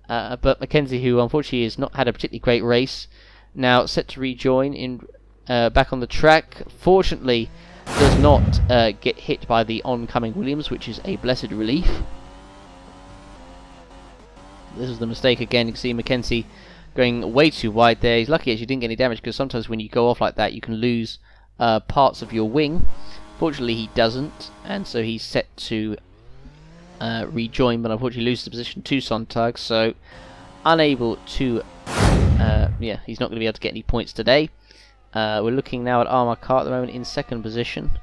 but McKenzie, who unfortunately has not had a particularly great race, now set to rejoin in. Back on the track, fortunately does not get hit by the oncoming Williams, which is a blessed relief. This was the mistake again. You can see Mackenzie going way too wide there. He's lucky actually didn't get any damage, because sometimes when you go off like that you can lose parts of your wing. Fortunately he doesn't, and so he's set to rejoin, but unfortunately loses the position to Sontag, so unable to yeah, he's not going to be able to get any points today. We're looking now at Armor Car at the moment in second position,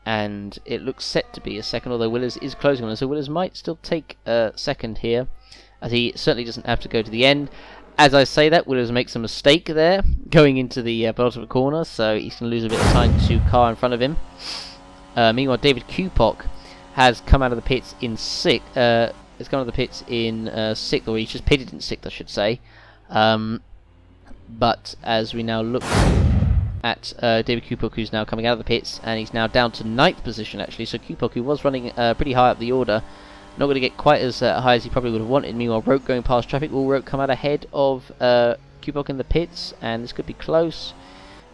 and it looks set to be a second, although Willis is closing on us, so Willis might still take second here, as he certainly doesn't have to go to the end. As I say that, Willows makes a mistake there, going into the bottom corner, so he's going to lose a bit of time to car in front of him. Meanwhile, David Kupok has come out of the pits in sixth. Or he's just pitted in sixth, I should say. But as we now look at David Kupok, who's now coming out of the pits, and he's now down to ninth position actually. So Kupok, who was running pretty high up the order, not going to get quite as high as he probably would have wanted. Meanwhile, Roke going past traffic. Will Roke come out ahead of Kupok in the pits? And this could be close.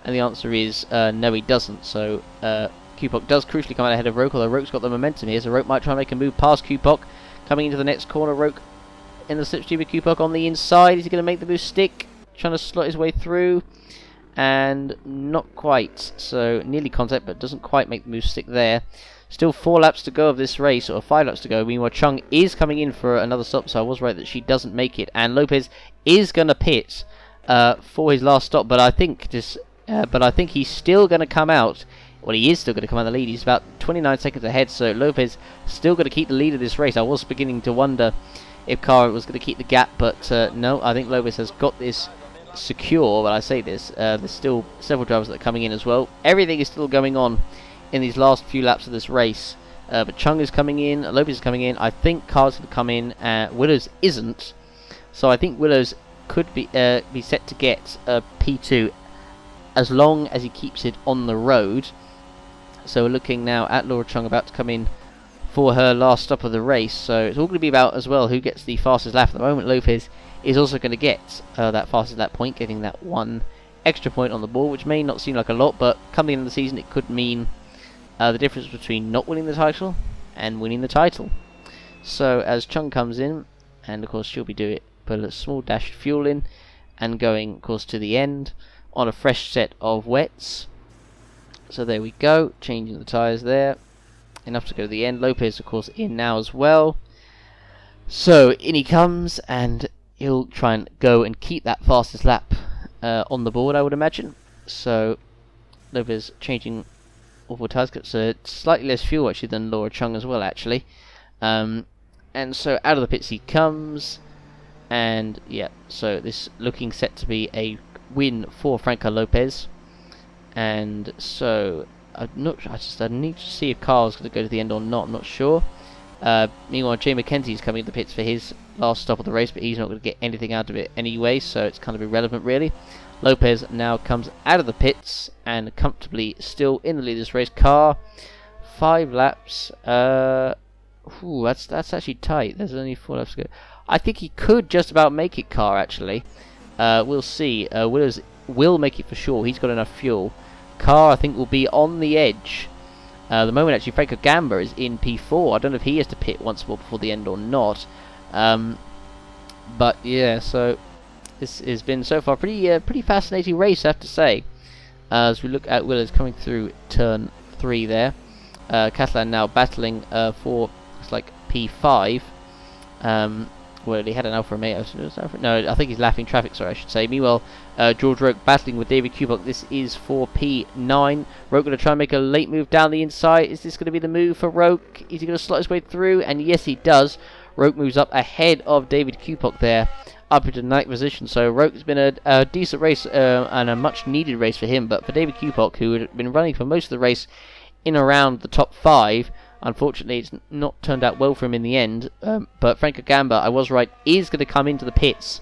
And the answer is no, he doesn't. So Kupok does crucially come out ahead of Roke, although Roke's got the momentum here. So Roke might try and make a move past Kupok. Coming into the next corner, Roke in the slipstream with Kupok on the inside. Is he going to make the move stick? Trying to slot his way through. And not quite. So nearly contact, but doesn't quite make the move stick there. Still 4 laps to go of this race, or 5 laps to go. Meanwhile, Chung is coming in for another stop, so I was right that she doesn't make it. And Lopez is going to pit for his last stop, but I think he's still going to come out. Well, he is still going to come out of the lead. He's about 29 seconds ahead, so Lopez still going to keep the lead of this race. I was beginning to wonder if Cara was going to keep the gap, but no, I think Lopez has got this secure. But I say this, there's still several drivers that are coming in as well. Everything is still going on in these last few laps of this race, but Chung is coming in, Lopez is coming in. I think Car's going to come in, Willows isn't, so I think Willows could be set to get P2 as long as he keeps it on the road. So we're looking now at Laura Chung about to come in for her last stop of the race, so it's all going to be about as well who gets the fastest lap. At the moment, Lopez is also going to get that fastest lap point, getting that 1 extra point on the board, which may not seem like a lot, but coming into the season it could mean the difference between not winning the title and winning the title. So as Chung comes in, and of course she'll be doing it, put a small dash of fuel in, and going of course to the end on a fresh set of wets. So there we go, changing the tyres there, enough to go to the end. Lopez of course in now as well. So in he comes, and he'll try and go and keep that fastest lap on the board, I would imagine. So Lopez changing all 4 tyres, so slightly less fuel actually than Laura Chung as well actually. And so out of the pits he comes, and yeah, so this looking set to be a win for Franco Lopez. And so I need to see if Carl's going to go to the end or not. I'm not sure. Meanwhile, Jay McKenzie's coming to the pits for his last stop of the race, but he's not going to get anything out of it anyway, so it's kind of irrelevant really. Lopez now comes out of the pits and comfortably still in the lead of this race. Car, 5 laps. That's actually tight. There's only 4 laps to go. I think he could just about make it, Car, actually. We'll see. Willows will make it for sure. He's got enough fuel. Car, I think, will be on the edge. The moment, actually, Franco Gamba is in P4. I don't know if he has to pit once more before the end or not. But, yeah, so this has been so far pretty fascinating race, I have to say. As we look at Willows coming through turn 3 there. Catalan now battling for, looks like, P5. Well, he had an Alfa Romeo. No, I think he's lapping traffic, sorry, I should say. Meanwhile, George Roke battling with David Kupok. This is for P9. Roke going to try and make a late move down the inside. Is this going to be the move for Roke? Is he going to slot his way through? And yes, he does. Roke moves up ahead of David Kupok there, up into 9th position. So Roke's been a decent race and a much needed race for him. But for David Kupok, who had been running for most of the race in around the top 5, unfortunately it's not turned out well for him in the end. But Franco Gamba, I was right, is going to come into the pits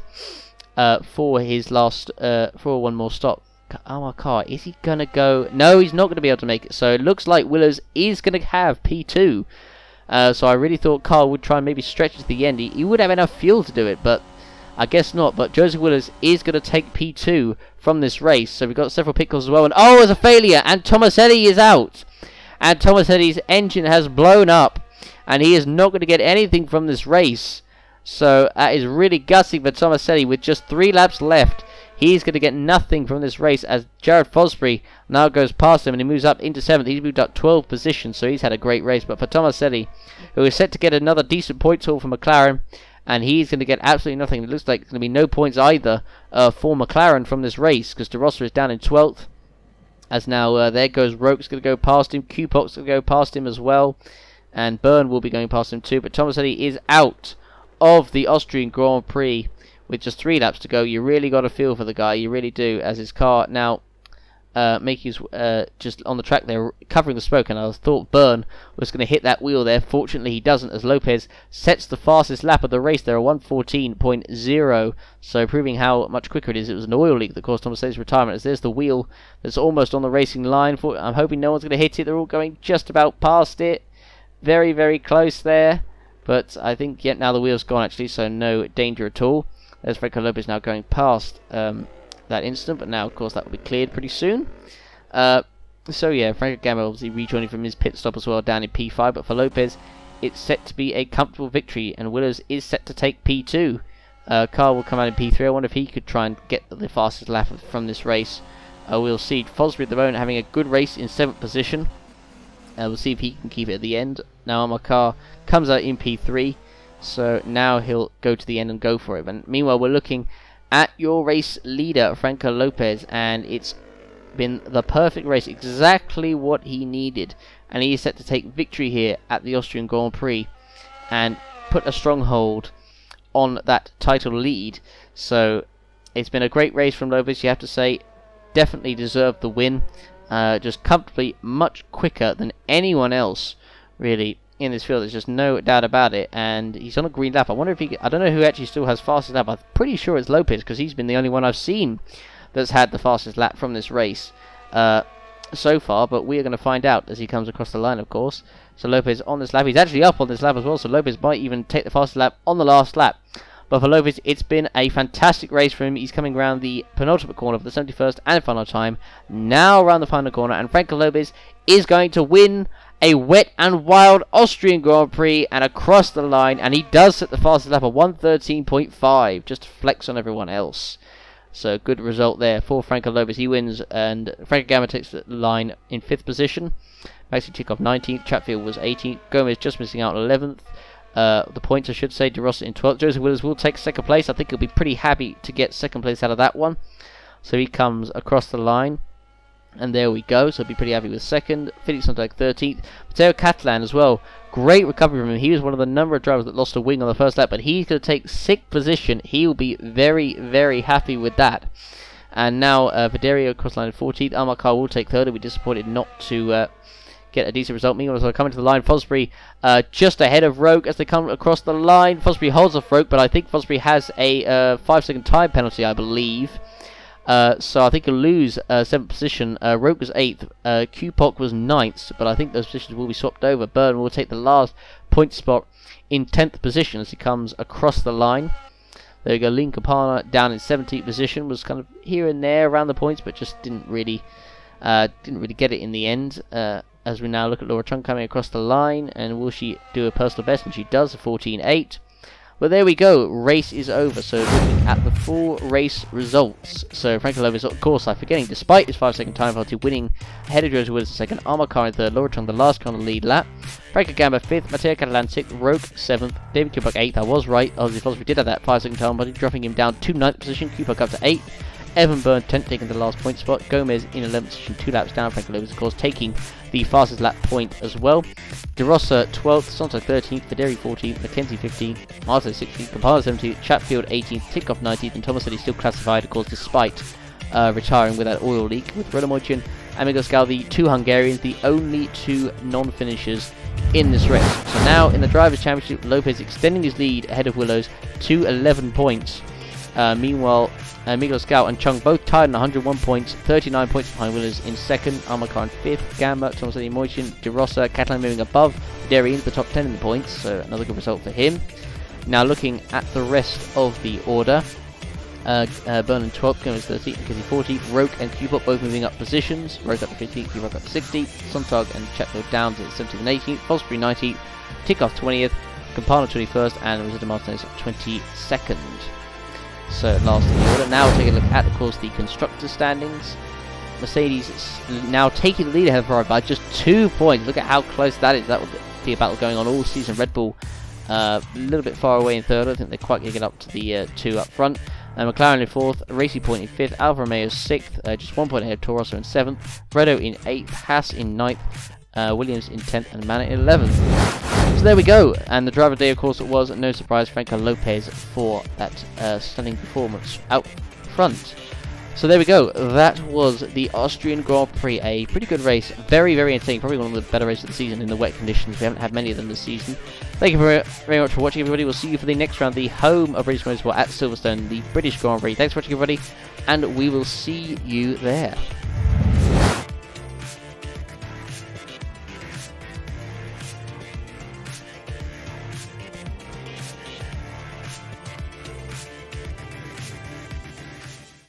for his last, for one more stop. Amar Kar, is he going to go? No, he's not going to be able to make it. So it looks like Willows is going to have P2. So I really thought Carl would try and maybe stretch it to the end. He would have enough fuel to do it, but I guess not. But Joseph Willows is going to take P2 from this race. So we've got several pit calls as well. And oh, there's a failure. And Tomasetti is out. And Tomasetti's engine has blown up. And he is not going to get anything from this race. So that is really gutting for Tomasetti with just 3 laps left. He's going to get nothing from this race as Jared Fosbury now goes past him and he moves up into 7th. He's moved up 12 positions, so he's had a great race. But for Tomasetti, who is set to get another decent points haul for McLaren, and he's going to get absolutely nothing. It looks like there's going to be no points either for McLaren from this race, because De Rossi is down in 12th. As now there goes Roke's going to go past him. Kupok's going to go past him as well. And Byrne will be going past him too. But Tomasetti is out of the Austrian Grand Prix with just 3 laps to go. You really got to feel for the guy, you really do, as his car now making his just on the track there, covering the smoke, and I thought Byrne was going to hit that wheel there. Fortunately he doesn't, as Lopez sets the fastest lap of the race there, a 1:14.0, so proving how much quicker it is. It was an oil leak that caused Tom Mercedes' retirement, as there's the wheel that's almost on the racing line. I'm hoping no one's going to hit it. They're all going just about past it, very, very close there, but I think now the wheel's gone actually, so no danger at all. There's Franco Lopez now going past that instant, but now of course that will be cleared pretty soon. So yeah, Franco Gamba obviously rejoining from his pit stop as well down in P5, but for Lopez it's set to be a comfortable victory, and Willows is set to take P2. Carl will come out in P3. I wonder if he could try and get the fastest lap from this race. We'll see. Fosbury at the moment having a good race in 7th position. We'll see if he can keep it at the end. Now Amar Carr comes out in P3, so now he'll go to the end and go for it. And meanwhile we're looking at your race leader, Franco Lopez, and it's been the perfect race, exactly what he needed, and he is set to take victory here at the Austrian Grand Prix and put a stronghold on that title lead. So it's been a great race from Lopez, you have to say. Definitely deserved the win, just comfortably, much quicker than anyone else really in this field. There's just no doubt about it, and he's on a green lap. I wonder if I don't know who actually still has fastest lap. I'm pretty sure it's Lopez, because he's been the only one I've seen that's had the fastest lap from this race so far, but we are going to find out as he comes across the line, of course. So Lopez on this lap, he's actually up on this lap as well, so Lopez might even take the fastest lap on the last lap. But for Lopez, it's been a fantastic race for him. He's coming around the penultimate corner for the 71st and final time, now around the final corner, and Franco Lopez is going to win a wet and wild Austrian Grand Prix and across the line, and he does set the fastest lap of 1:13.5, just to flex on everyone else. So good result there for Franco Lopez. He wins, and Franco Gamba takes the line in 5th position. Maxi Tikoff 19th, Chatfield was 18th, Gomez just missing out on 11th. The points I should say, De Rossi in 12th. Joseph Williams will take 2nd place. I think he'll be pretty happy to get 2nd place out of that one. So he comes across the line. And there we go, so he'll be pretty happy with 2nd. Felix Sonntag 13th. Matteo Catalan as well. Great recovery from him. He was one of the number of drivers that lost a wing on the first lap, but he's going to take 6th position. He will be very, very happy with that. And now Viderio across the line in 14th. Amar Carr will take 3rd. We're disappointed not to get a decent result. Meanwhile, so coming to the line, Fosbury just ahead of Rogue as they come across the line. Fosbury holds off Rogue, but I think Fosbury has a 5-second time penalty, I believe. So I think he'll lose 7th position. Roke was 8th, Q-Pock was 9th, but I think those positions will be swapped over. Byrne will take the last point spot in 10th position as he comes across the line. There we go, Lin Campana down in 17th position, was kind of here and there around the points, but just didn't really get it in the end. As we now look at Laura Chung coming across the line, and will she do a personal best? And she does, a 14.8. But there we go, race is over. So looking at the full race results. So Franco Lopez, of course, I'm forgetting, despite his 5-second time penalty, winning ahead of Joseph Williams 2nd, Amar Carr in 3rd, Laura Chung the last car on the lead lap. Franco Gamba 5th, Matteo Catalan 6th, Rogue 7th, David Q-Puck 8th. I was right, obviously we did have that 5-second time penalty, dropping him down to 9th position, Q-Puck up to 8th. Evan Byrne 10th, taking the last point spot. Gomez in 11th position, 2 laps down. Franco Lopez, of course, taking the fastest lap point as well. De Rossa 12th, Sontag 13th, Federi 14th, McKenzie 15th, Marto 16th, Campana 17th, Chatfield 18th, Tikoff 19th, and Thomas said he's still classified, of course, despite retiring with that oil leak. With Renamoichin and Migoscal, the 2 Hungarians, the only 2 non-finishers in this race. So now in the Drivers' Championship, Lopez extending his lead ahead of Willows to 11 points. Meanwhile, Miguel Scout and Chung both tied on 101 points, 39 points behind Willows in 2nd, Amar Carr in 5th, Gamba, Thomas Eddie Moichin, De Rossa, Catalan moving above, Derry into the top 10 in the points, so another good result for him. Now looking at the rest of the order, Byrne in 12th, Gomez 13th, McKenzie 14th, Roke and Q-Pop both moving up positions, Roke up to 15th, Q-Pop up to 16th, Sontag and Chatfield down to 17th and 18th, Fosbury 19th, Tikoff 20th, Campana 21st, and Rosita Martinez 22nd. So last in the order. Now we'll take a look at, of course, the constructor standings. Mercedes now taking the lead ahead of Ferrari by just 2 points. Look at how close that is. That will be a battle going on all season. Red Bull a little bit far away in 3rd. I don't think they're quite going to get up to the 2 up front. McLaren in 4th, Racing Point in 5th, Alfa Romeo 6th, just 1 point ahead of Toro Rosso in 7th, Renault in 8th, Haas in 9th, Williams in 10th, and Manor in 11th. So there we go, and the driver of the day, of course, was, no surprise, Franco Lopez for that stunning performance out front. So there we go, that was the Austrian Grand Prix, a pretty good race, very, very entertaining, probably one of the better races of the season in the wet conditions. We haven't had many of them this season. Thank you very much for watching, everybody. We'll see you for the next round, the home of British Motorsport at Silverstone, the British Grand Prix. Thanks for watching, everybody, and we will see you there.